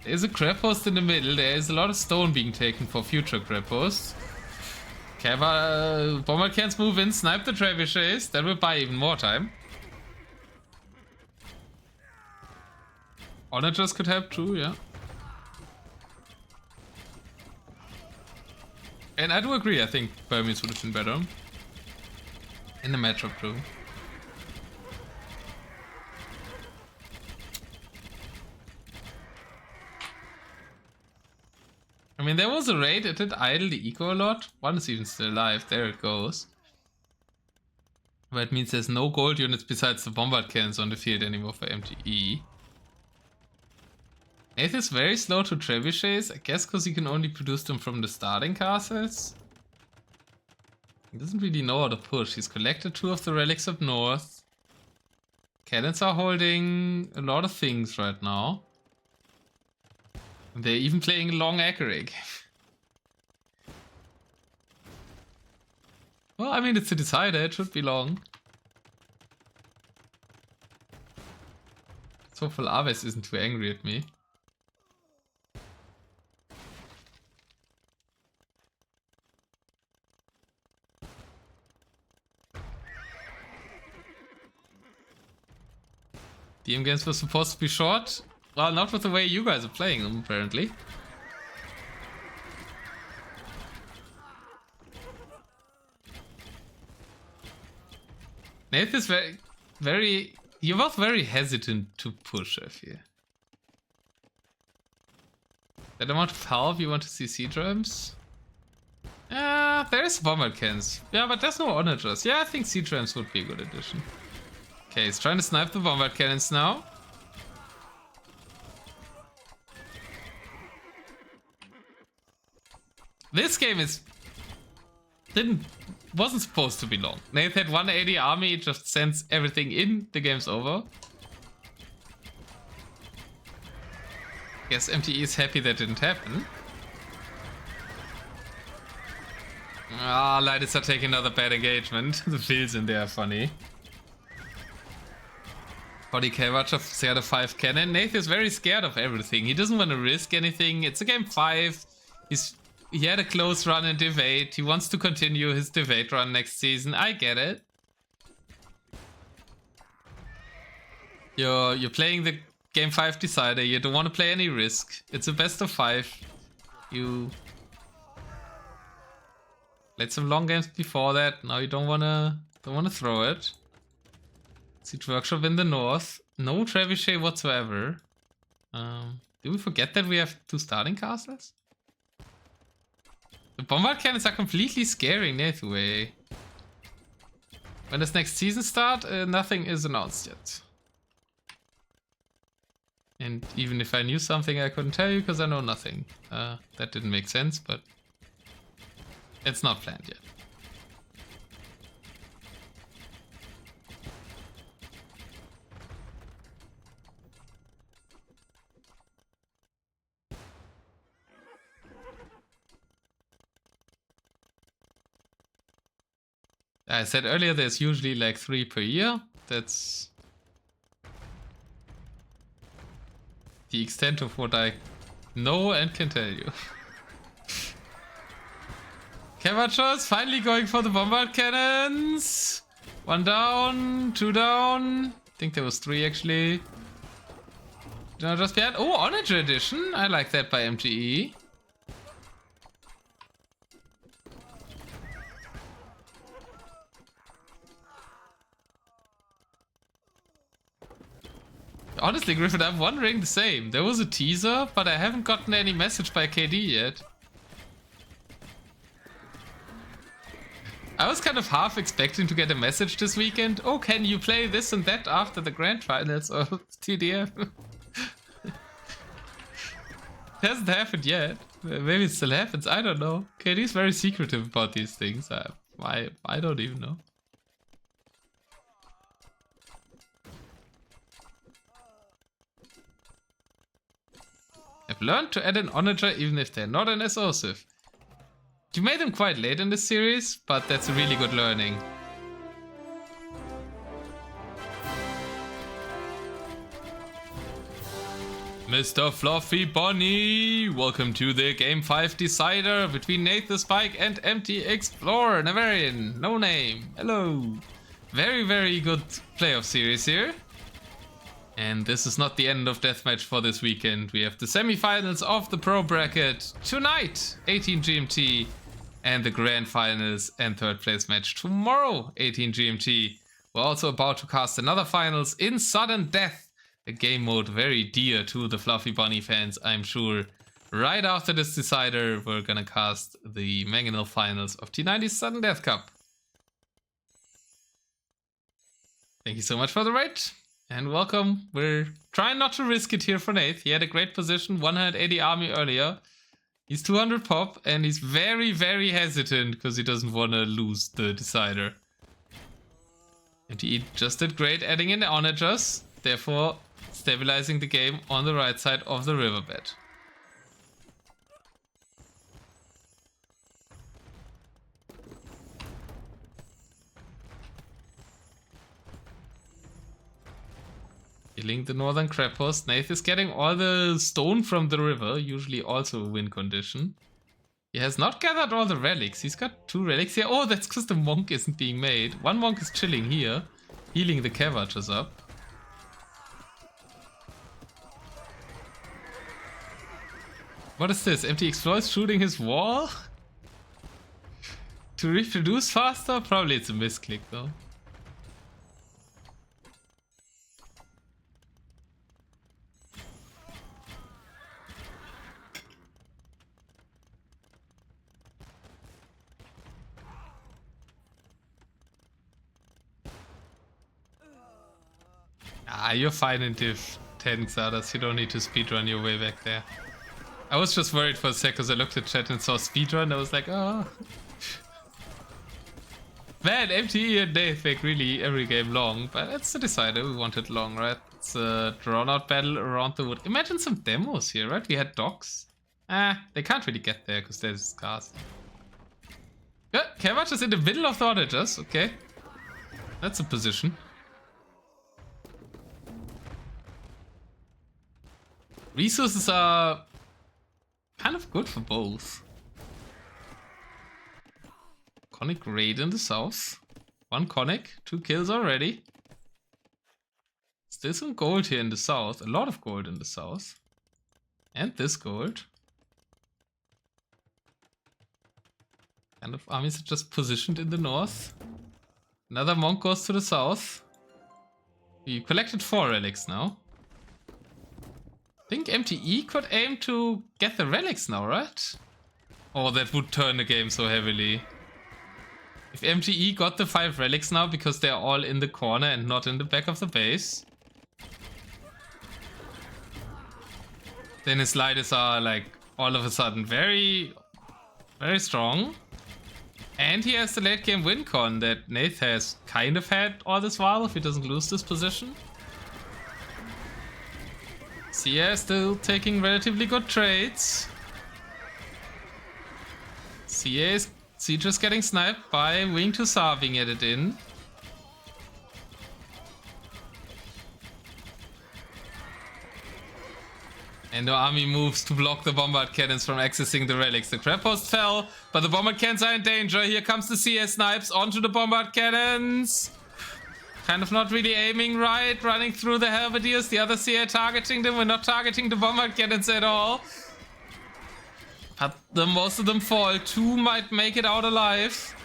A: There's a crab post in the middle. There is a lot of stone being taken for future crab posts. Bomber cans move in, snipe the trebuchets. That will buy even more time. Onagers could help too, yeah. And I do agree, I think Burmese would have been better. In the matchup too. I mean, there was a raid, it did idle the eco a lot. One is even still alive, there it goes. But it means there's no gold units besides the bombard cannons on the field anymore for MTE. Nath is very slow to trebuchets, I guess because he can only produce them from the starting castles. He doesn't really know how to push. He's collected 2 of the relics up north. Cannons are holding a lot of things right now. And they're even playing a long aggro game. Well, I mean, it's a decider. It should be long. So hopefully Aves isn't too angry at me. DM games were supposed to be short. Well, not with the way you guys are playing them, apparently. Nath is very... You're both very hesitant to push, I fear. That amount of help you want to see sea drums? there's bombard cans. Yeah, but there's no onagers. Yeah, I think siege rams would be a good addition. Okay, he's trying to snipe the bombard cannons now. This game wasn't supposed to be long. Nath had 180 army, it just sends everything in, the game's over. Guess MTE is happy that didn't happen. Ah, Lights are taking another bad engagement. The fields in there are funny. 40k watch of the other 5 cannon. Nath is very scared of everything. He doesn't want to risk anything. It's a game 5. He had a close run in Div 8. He wants to continue his Div 8 run next season. I get it. You're playing the game 5 decider. You don't want to play any risk. It's a best of 5. You played some long games before that. Now you don't wanna throw it. Siege Workshop in the north. No trebuchet whatsoever. Did we forget that we have 2 starting castles? The bombard cannons are completely scaring Nath away. When does next season start? Nothing is announced yet. And even if I knew something, I couldn't tell you because I know nothing. That didn't make sense, but it's not planned yet. I said earlier there's usually like 3 per year. That's the extent of what I know and can tell you. Cavachers finally going for the bombard cannons. 1 down, 2 down. I think there was 3 actually. No, just behind. Oh, Onager edition. I like that by MTE. Honestly, Griffin, I'm wondering the same. There was a teaser, but I haven't gotten any message by KD yet. I was kind of half expecting to get a message this weekend. Oh, can you play this and that after the grand finals of TDM? It hasn't happened yet. Maybe it still happens. I don't know. KD's very secretive about these things. I don't even know. I've learned to add an onager even if they're not an SOSIF. You made them quite late in this series, but that's a really good learning. Mr. Fluffy Bunny, welcome to the Game 5 decider between Nathespike and MTExplore. Navarian, no name, hello. Very, very good playoff series here. And this is not the end of Deathmatch for this weekend. We have the semifinals of the Pro Bracket tonight, 18 GMT, and the Grand Finals and 3rd place match tomorrow, 18 GMT. We're also about to cast another finals in Sudden Death, a game mode very dear to the Fluffy Bunny fans, I'm sure. Right after this decider, we're gonna cast the Mangonel Finals of T90's Sudden Death Cup. Thank you so much for the raid. And welcome. We're trying not to risk it here for Nath. He had a great position, 180 army earlier. He's 200 pop, and he's very, very hesitant because he doesn't want to lose the decider. And he just did great adding in the onagers, therefore stabilizing the game on the right side of the riverbed. Healing the northern crab host. Nath is getting all the stone from the river, usually also a win condition. He has not gathered all the relics. He's got 2 relics here. Oh, that's because the monk isn't being made. 1 monk is chilling here, healing the Cavachers up. What is this? MTExplore is shooting his wall? To reproduce faster? Probably it's a misclick though. You're fine in Div 10, Xardas. You don't need to speedrun your way back there. I was just worried for a sec because I looked at chat and saw speedrun. I was like, oh. Man, MTE and Nathespike really every game long. But that's the decider. We wanted long, right? It's a drawn-out battle around the wood. Imagine some demos here, right? We had docks. They can't really get there because there's scars. Yeah, Deathmatch is in the middle of the Otters. Okay. That's a position. Resources are kind of good for both. Conic raid in the south. 1 Conic, 2 kills already. Still some gold here in the south. A lot of gold in the south. And this gold. Kind of armies are just positioned in the north. Another monk goes to the south. We collected 4 relics now. I think MTE could aim to get the relics now, right? Oh, that would turn the game so heavily. If MTE got the 5 relics now because they're all in the corner and not in the back of the base, then his lighters are like all of a sudden very, very strong. And he has the late game win con that Nath has kind of had all this while if he doesn't lose this position. CA still taking relatively good trades. CA is just getting sniped by Wing to Sar being added in. And the army moves to block the bombard cannons from accessing the relics. The crab post fell, but the bombard cannons are in danger. Here comes the CA snipes onto the bombard cannons. Kind of not really aiming right, running through the halberdiers. The other CA targeting them. We're not targeting the bombard cannons at all. But most of them fall. 2 might make it out alive.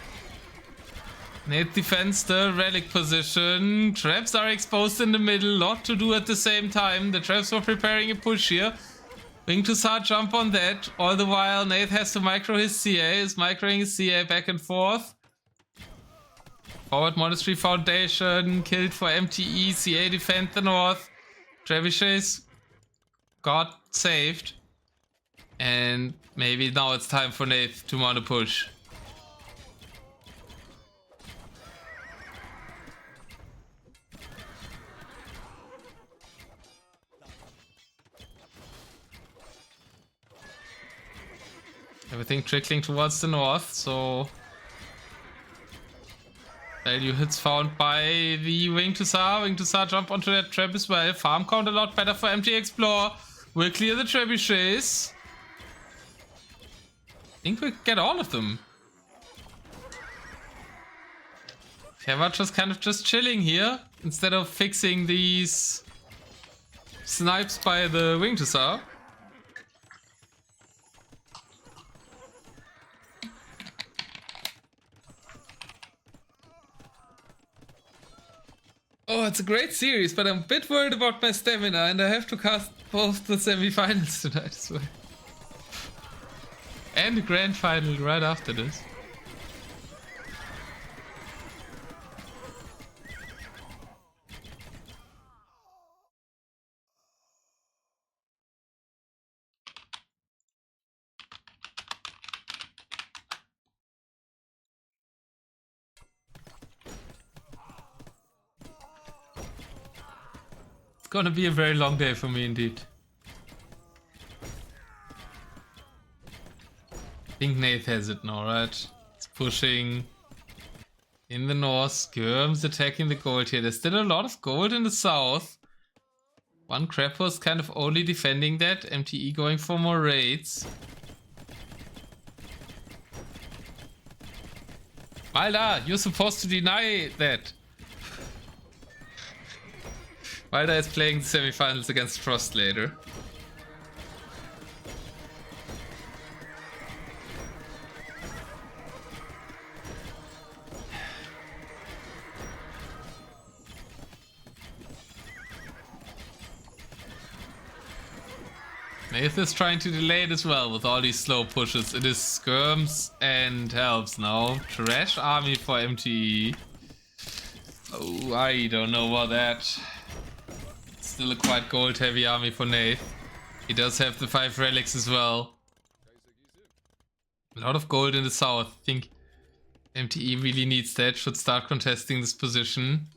A: Nate defends the relic position. Traps are exposed in the middle. Lot to do at the same time. The traps were preparing a push here. Wing to Sar jump on that. All the while Nate has to micro his CA. Is microing his CA back and forth. Forward Monastery Foundation. Killed for MTE. CA defend the north. Trebuchets got saved. And maybe now it's time for Nate to mount a push. Everything trickling towards the north, so value hits found by the Wing to Sar. Wing to Sar jump onto that trap as well. Farm count a lot better for MTExplore. We'll clear the trebuchets. I think we get all of them. Deathmatch is kind of just chilling here instead of fixing these snipes by the Wing to Sar. Oh, it's a great series, but I'm a bit worried about my stamina and I have to cast both the semi-finals tonight as well. And the grand final right after this. It's gonna be a very long day for me indeed. I think Nath has it now, right? It's pushing in the north. Skirm's attacking the gold here. There's still a lot of gold in the south. 1 crab was kind of only defending that. MTE going for more raids. Malda, you're supposed to deny that. Malda is playing the semifinals against Frost later. Nath is trying to delay it as well with all these slow pushes. It is skirms and helps now. Trash army for MTE. Oh, I don't know about that. Still a quite gold heavy army for Nath. He does have the 5 relics as well. A lot of gold in the south. I think MTE really needs that. Should start contesting this position.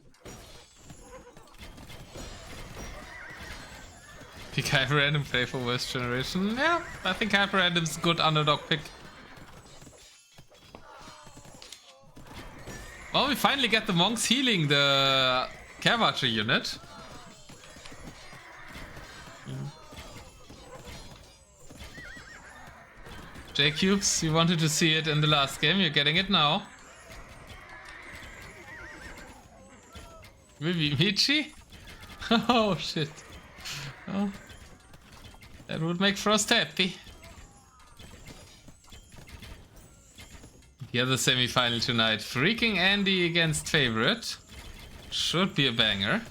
A: Pick Hyper Random, play for worst generation. Yeah, I think Hyper Random's a good underdog pick. Well, we finally get the monks healing the Cavarcher unit. J-Cubes, you wanted to see it in the last game, you're getting it now. Maybe Michi? Oh shit. Oh. That would make Frost happy. The other semi-final tonight. Freaking Andy against Favorite. Should be a banger.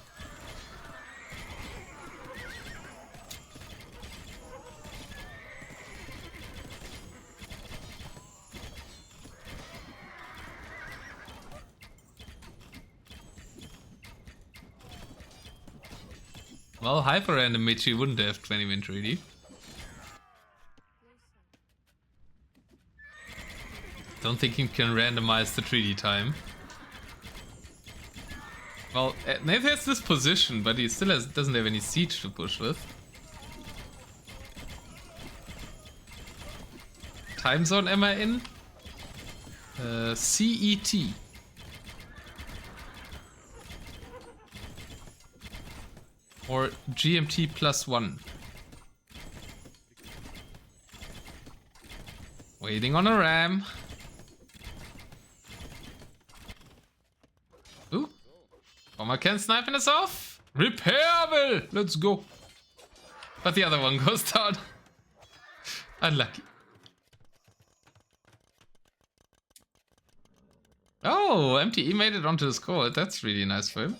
A: Well, Hyper Random Michi wouldn't have 20 win treaty. Don't think he can randomize the treaty time. Well, Nath has this position, but he still doesn't have any siege to push with. Time zone am I in? CET. Or GMT +1. Waiting on a ram. Ooh. Bomber can sniping us off. Repairable! Let's go. But the other one goes down. Unlucky. Oh, MTE made it onto the score. That's really nice for him.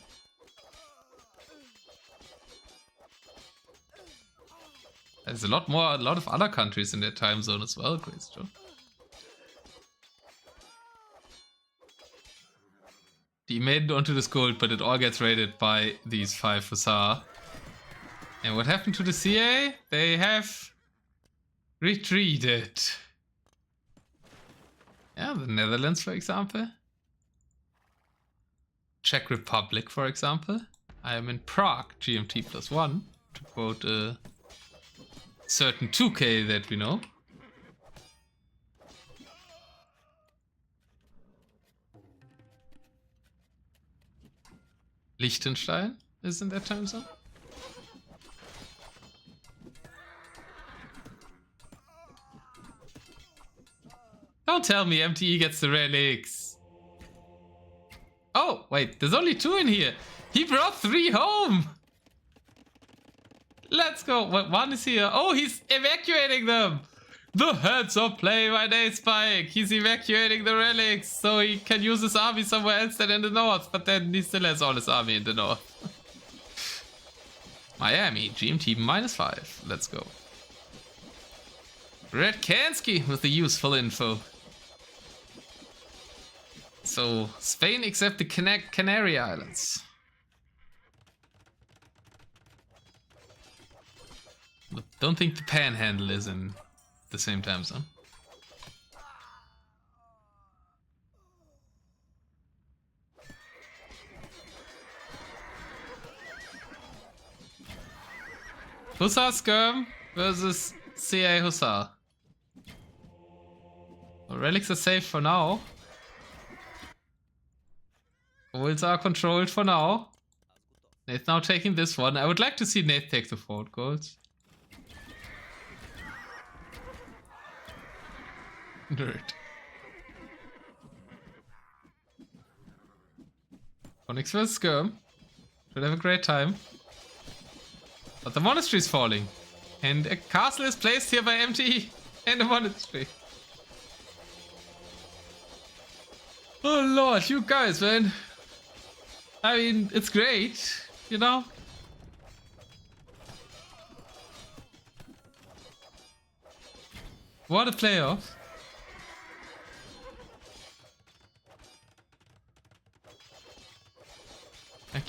A: There's a lot of other countries in their time zone as well, Grace John. He made it onto this gold, but it all gets raided by these 5 Hussar. And what happened to the CA? They have retreated. Yeah, the Netherlands, for example. Czech Republic, for example. I am in Prague, GMT +1, to quote a certain 2K that we know. Liechtenstein is in that time zone. Don't tell me MTE gets the relics. Oh, wait, there's only 2 in here. He brought 3 home. Let's go. One is here. Oh, he's evacuating them. The heads of play by Nathespike. He's evacuating the relics so he can use his army somewhere else than in the north. But then he still has all his army in the north. Miami, GMT -5. Let's go. Red Kansky with the useful info. So, Spain except the Canary Islands. But don't think the Panhandle is in the same time zone. Hussar Skirm versus CA Hussar. Well, relics are safe for now. Golds are controlled for now. Nath now taking this one. I would like to see Nath take the forward golds. Nerd. Onyx vs Skirm. Should have a great time. But the monastery is falling. And a castle is placed here by MTE. And a monastery. Oh lord, you guys, man. I mean, it's great, you know? What a playoff.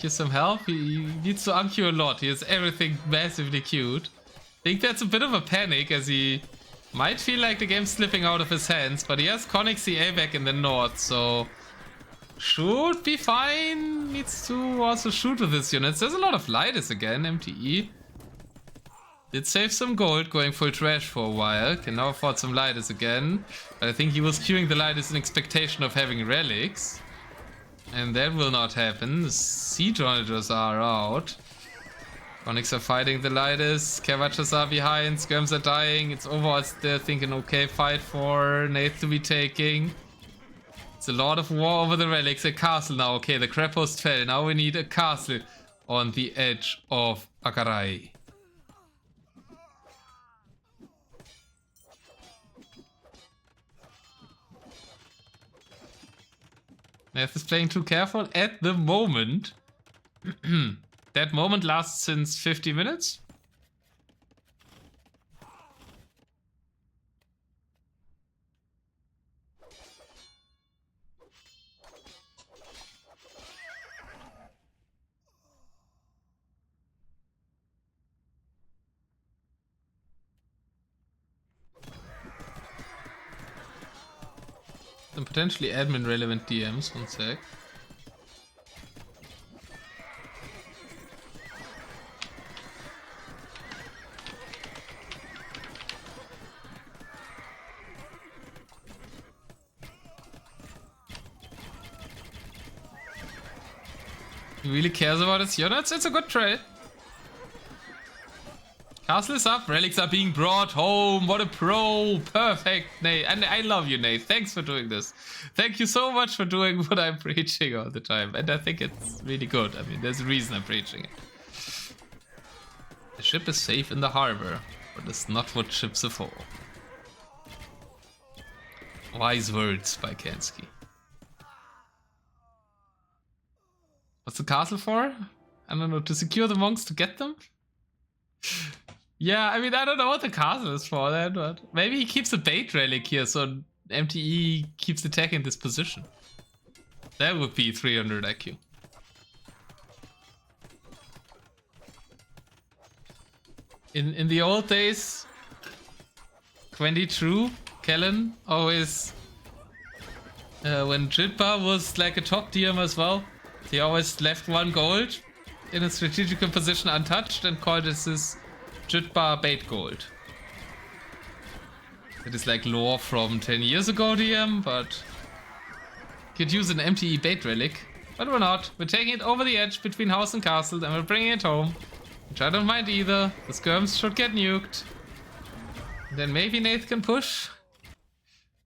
A: Cue some help. He needs to uncue a lot. He has everything massively queued. I think that's a bit of a panic as he might feel like the game's slipping out of his hands, but he has Conic CA back in the north, so should be fine. Needs to also shoot with his units. There's a lot of Lidus again, MTE. Did save some gold going full trash for a while. Can now afford some Lidus again. But I think he was queuing the Lidus in expectation of having relics. And that will not happen. The siege onagers are out. Onyx are fighting the Lidus. Cavachers are behind. Skirms are dying. It's overall still thinking okay fight for Nath to be taking. It's a lot of war over the relics. A castle now. Okay, the crab host fell. Now we need a castle on the edge of Akarai. Nath is playing too careful at the moment. That moment lasts since 50 minutes. Some potentially admin relevant DMs, one sec. He really cares about his units? It's a good trade. Castle is up, relics are being brought home. What a pro. Perfect, Nate. And I love you, Nate. Thanks for doing this. Thank you so much for doing what I'm preaching all the time. And I think it's really good. I mean, there's a reason I'm preaching it. The ship is safe in the harbor, but it's not what ships are for. Wise words by Kansky. What's the castle for? I don't know, to secure the monks to get them? Yeah, I mean, I don't know what the castle is for then, but maybe he keeps a bait relic here so MTE keeps attacking this position. That would be 300 IQ. In the old days, Quendi True, Kellen always, when Jitba was like a top DM as well, he always left 1 gold in a strategical position untouched and called this his Jitba bait gold. It is like lore from 10 years ago, DM, but could use an MTE bait relic. But we're not. We're taking it over the edge between house and castle and we're bringing it home. Which I don't mind either. The skirms should get nuked. And then maybe Nath can push.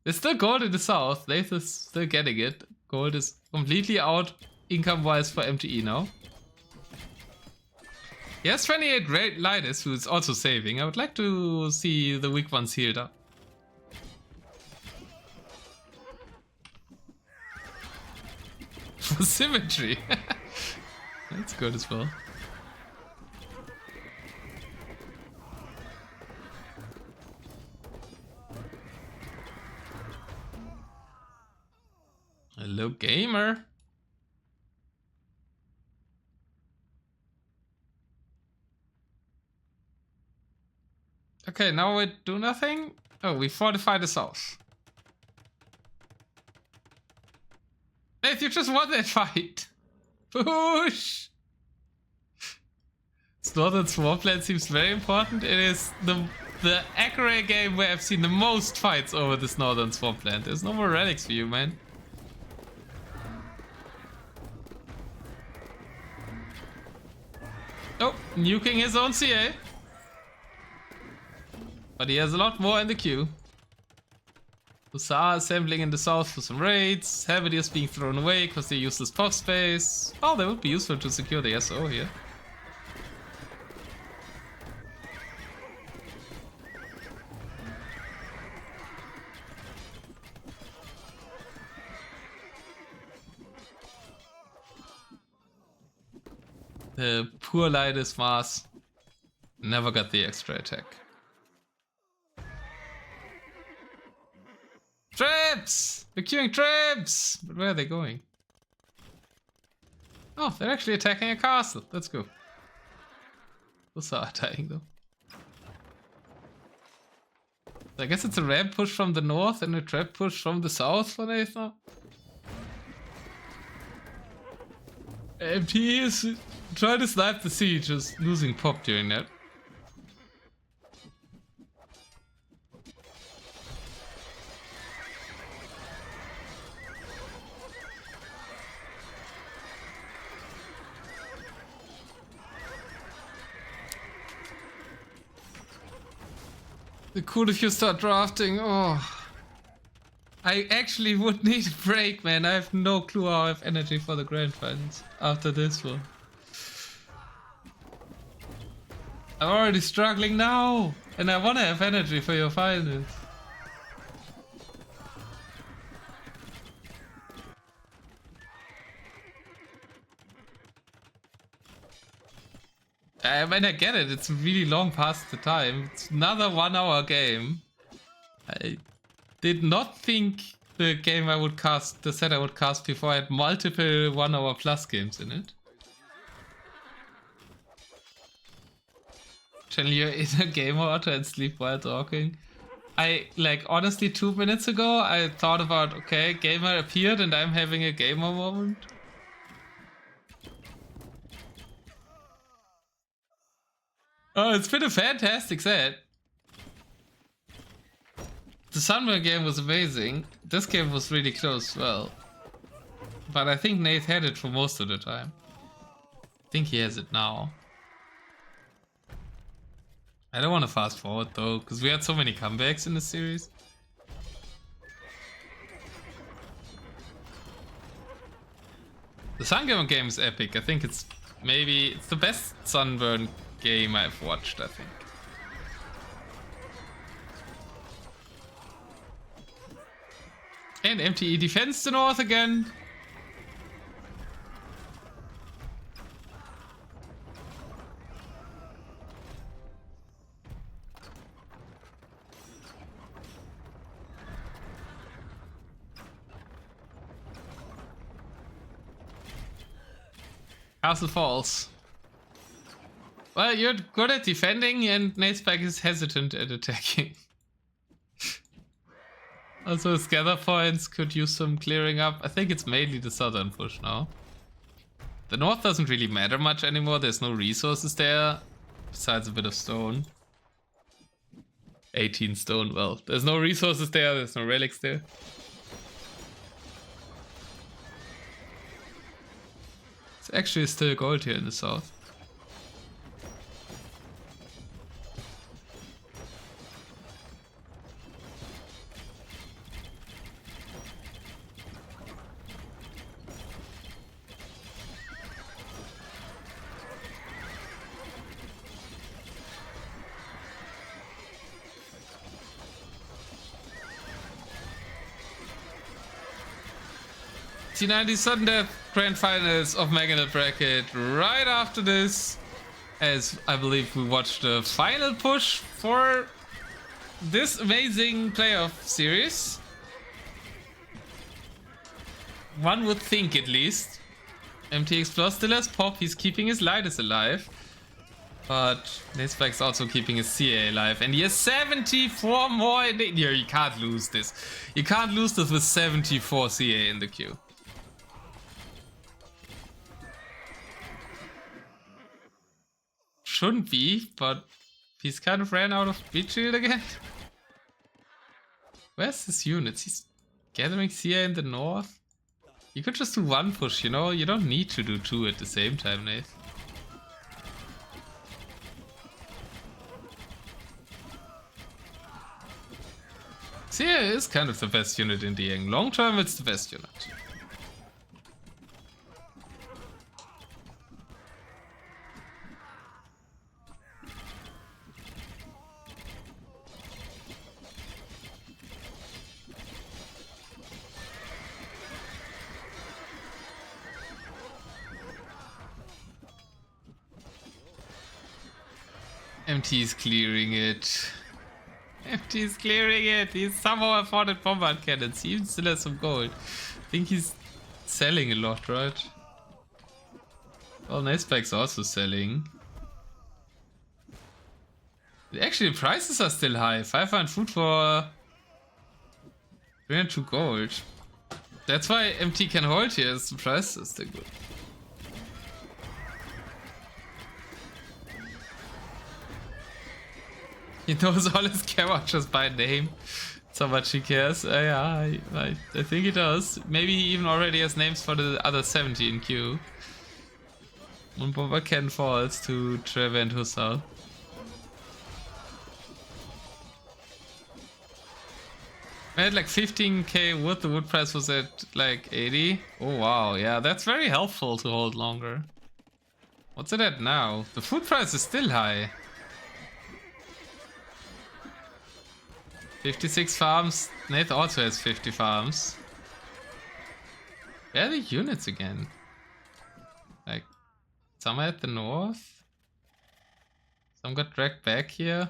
A: There's still gold in the south. Nath is still getting it. Gold is completely out income-wise for MTE now. He has 28 Lidus, who is also saving. I would like to see the weak ones healed up. For symmetry. That's good as well. Hello, gamer. Okay, now we do nothing. Oh, we fortify the south. Nath, you just won that fight. Push! This Northern Swampland seems very important. It is the accurate game where I've seen the most fights over this Northern Swampland. There's no more relics for you, man. Oh, nuking his own CA. But he has a lot more in the queue. Hussar assembling in the south for some raids. Halberdiers being thrown away because they use this pop space. Oh, that would be useful to secure the SO here. The poor Lidus Mars never got the extra attack. Traps! We're queuing traps! But where are they going? Oh, they're actually attacking a castle. Let's go. Those are dying though. I guess it's a ramp push from the north and a trap push from the south for Nathan. MT is trying to snipe the siege, just losing pop during that. Cool if you start drafting. Oh, I actually would need a break, man. I have no clue how I have energy for the grand finals after this one. I'm already struggling now, and I want to have energy for your finals. I mean, I get it. It's really long past the time. It's another 1 hour game. I did not think the game I would cast, the set I would cast before, had multiple 1 hour plus games in it. Channel your inner gamer Otter and sleep while talking. Honestly, 2 minutes ago, I thought about, okay, gamer appeared and I'm having a gamer moment. Oh, it's been a fantastic set. The Sunburn game was amazing. This game was really close as well. But I think Nath had it for most of the time. I think he has it now. I don't want to fast forward though, because we had so many comebacks in the series. The Sunburn game is epic. I think it's the best Sunburn game I've watched, I think. And MTE defends the north again. Castle falls. Well, you're good at defending and Nathespike is hesitant at attacking. Also, his gather points could use some clearing up. I think it's mainly the southern push now. The north doesn't really matter much anymore. There's no resources there, besides a bit of stone. 18 stone, well, there's no resources there, there's no relics there. It's actually still gold here in the south. T90 sudden death grand finals of Magnet Bracket right after this, as I believe we watched the final push for this amazing playoff series. One would think, at least. MTExplore still has pop, he's keeping his Lightus alive. But Nathespike's also keeping his CA alive, and he has 74 more in the... Yeah, you can't lose this. You can't lose this with 74 CA in the queue. Shouldn't be, but he's kind of ran out of beat shield again. Where's his units? He's gathering CA in the north. You could just do one push, you know? You don't need to do two at the same time, Nath. CA is kind of the best unit in the end. Long term, it's the best unit. MT's clearing it. MT's clearing it. He's somehow afforded bombard cannons. He even still has some gold. I think he's selling a lot, right? Well, Nathespike's also selling. Actually, the prices are still high. 500 food for 302 gold. That's why MT can hold here, as the price is still good. He knows all his care watchers by name. So much he cares. Yeah, I think he does. Maybe he even already has names for the other 70 in queue. Moonbomber Ken falls to Trevor and Hussar. I had like 15k wood, the wood price was at like 80. Oh wow, yeah, that's very helpful to hold longer. What's it at now? The food price is still high. 56 farms. Nath also has 50 farms. Where are the units again? Like, some are at the north. Some got dragged back here.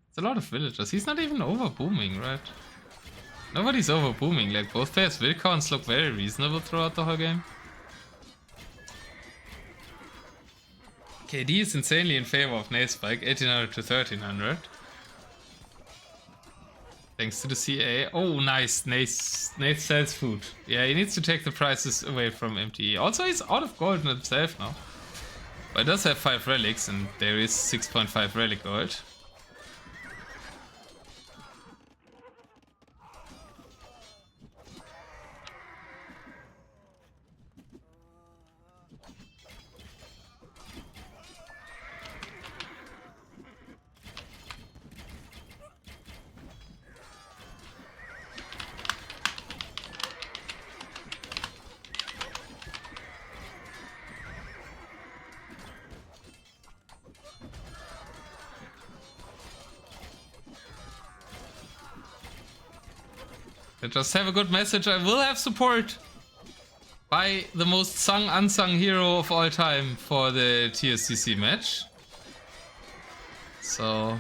A: It's a lot of villagers. He's not even over booming, right? Nobody's over booming. Like, both players' will counts look very reasonable throughout the whole game. KD is insanely in favor of Nathespike, 1800 to 1300. Thanks to the CA. Oh, nice. Nath sells food. Yeah, he needs to take the prices away from MTE. Also, he's out of gold himself now. But he does have 5 relics, and there is 6.5 relic gold. Just have a good message. I will have support by the most sung unsung hero of all time for the TSCC match. So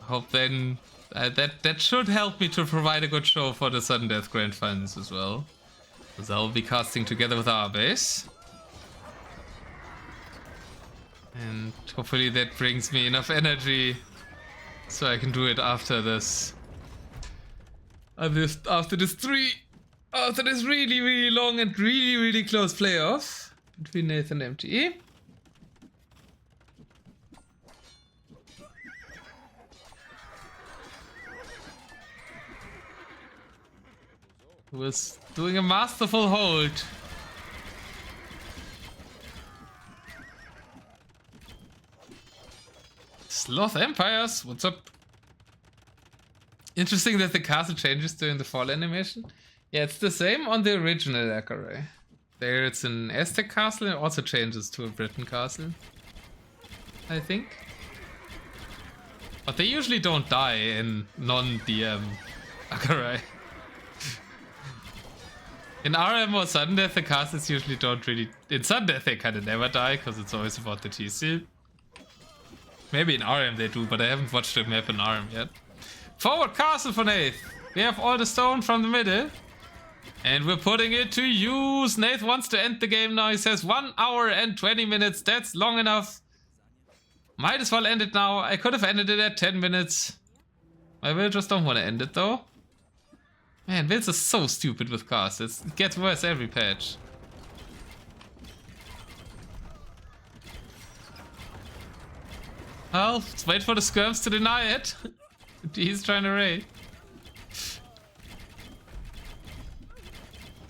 A: I hope then that should help me to provide a good show for the sudden death grand finals as well, because I will be casting together with our base, and hopefully that brings me enough energy so I can do it after this. After this really long and really close playoff between Nath and MTE. Who was doing a masterful hold. Sloth Empires, what's up? Interesting that the castle changes during the fall animation. Yeah, it's the same on the original Akarai. There it's an Aztec castle and it also changes to a Briton castle, I think. But they usually don't die in non-DM Akarai. In RM or Sudden Death, the castles usually don't really... In Sudden Death they kind of never die, because it's always about the TC. Maybe in RM they do, but I haven't watched the map in RM yet. Forward castle for Nath. We have all the stone from the middle. And we're putting it to use. Nath wants to end the game now. He says 1 hour and 20 minutes. That's long enough. Might as well end it now. I could have ended it at 10 minutes. My villagers don't want to end it though. Man, Wills is so stupid with castles. It gets worse every patch. Well, let's wait for the skirms to deny it. He's trying to raid.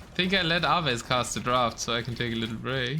A: I think I let Aves cast the draft so I can take a little break.